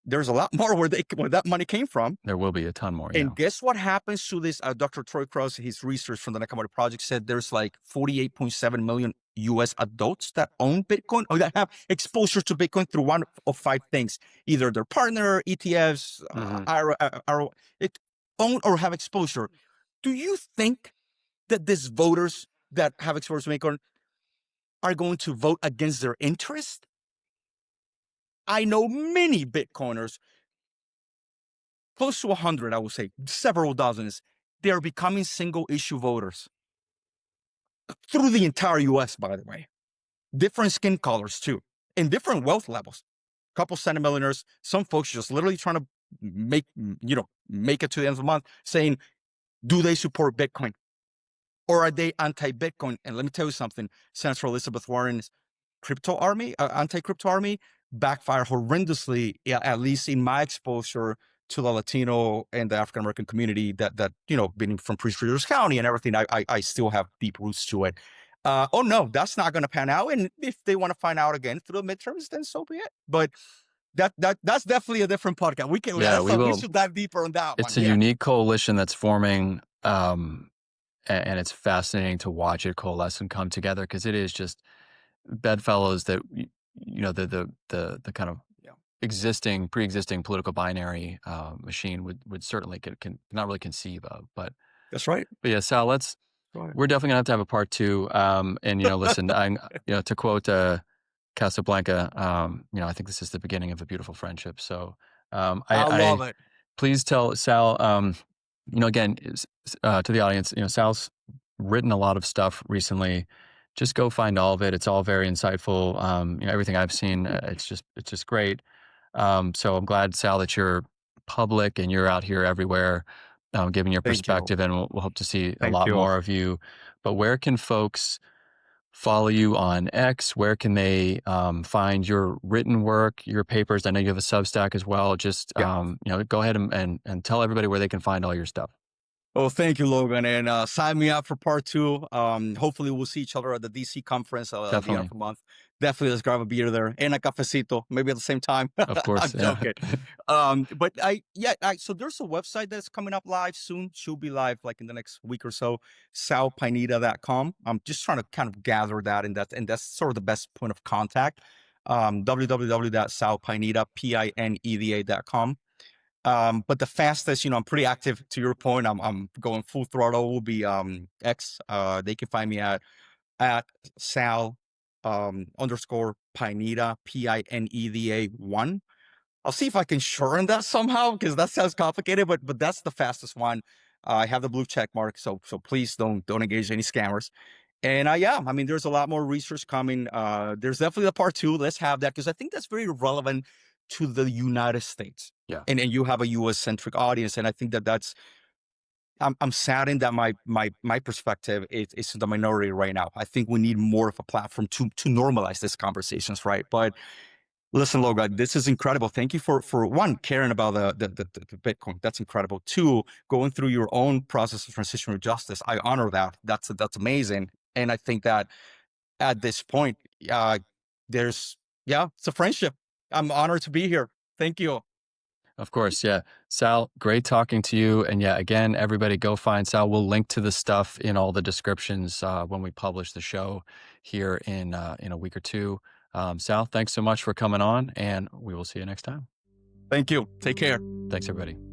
There's a lot more where that money came from. There will be a ton more. Yeah. And guess what happens to this? Dr. Troy Cross, his research from the Nakamoto Project said there's like 48.7 million US adults that own Bitcoin or that have exposure to Bitcoin through one of five things: either their partner, ETFs, Hmm. own or have exposure. Do you think that these voters that have exposure to Bitcoin are going to vote against their interest? I know many Bitcoiners, close to 100, I would say, several dozens, they are becoming single issue voters through the entire US, by the way. Different skin colors too, and different wealth levels. Couple centimillionaires, some folks just literally trying to make it to the end of the month saying, do they support Bitcoin? Or are they anti-Bitcoin? And let me tell you something, Senator Elizabeth Warren's crypto army, anti-crypto army, backfire horrendously, at least in my exposure to the Latino and the African American community that being from Prince George's County and everything, I still have deep roots to it. Oh no, that's not going to pan out. And if they want to find out again through the midterms, then so be it. But that's definitely a different podcast. Yeah, we We will. should dive deeper on that one. It's a Yeah, unique coalition that's forming, and it's fascinating to watch it coalesce and come together because it is just bedfellows that the kind of yeah, pre-existing political binary machine would certainly can not really conceive of. But that's right. yeah, Sal, Right. we're definitely gonna have to have a part two. And listen, to quote Casablanca, I think this is the beginning of a beautiful friendship. So I love I it. please tell Sal, again, to the audience, Sal's written a lot of stuff recently. Just go find all of it. It's all very insightful. Everything I've seen, it's just great. So I'm glad, Sal, that you're public and you're out here everywhere, giving your Thank you. perspective, and we'll hope to see a Thank lot you. more of you. But where can folks follow you on X? Where can they find your written work, your papers? I know you have a Substack as well. Just Yeah. go ahead and tell everybody where they can find all your stuff. Oh, thank you, Logan, and sign me up for part two. Hopefully, we'll see each other at the DC conference at the end of Definitely, the month. Definitely, let's grab a beer there and a cafecito, maybe at the same time. of I'm course. Yeah. joking. But so there's a website that's coming up live soon. Should be live like in the next week or so. salpineda.com. I'm just trying to kind of gather that, and that's sort of the best point of contact. www.salpineda.com. But the fastest, I'm pretty active to your point. I'm going full throttle will be X. They can find me at Sal underscore Pineda, Pineda 1. I'll see if I can shorten that somehow because that sounds complicated, but that's the fastest one. I have the blue check mark, so please don't engage any scammers. And I mean, there's a lot more research coming. There's definitely a part two. Let's have that because I think that's very relevant to the United States. Yeah. And you have a US centric audience. And I think that's, I'm saddened that my perspective is the minority right now. I think we need more of a platform to normalize these conversations, right? But listen, Logan, this is incredible. Thank you for one, caring about the Bitcoin. That's incredible. Two, going through your own process of transitional justice. I honor that. That's amazing. And I think that at this point, there's, yeah, it's a friendship. I'm honored to be here. Thank you. Of course, yeah. Sal, great talking to you. And yeah, again, everybody go find Sal. We'll link to the stuff in all the descriptions when we publish the show here in a week or two. Sal, thanks so much for coming on, and we will see you next time. Thank you. Take care. Thanks, everybody.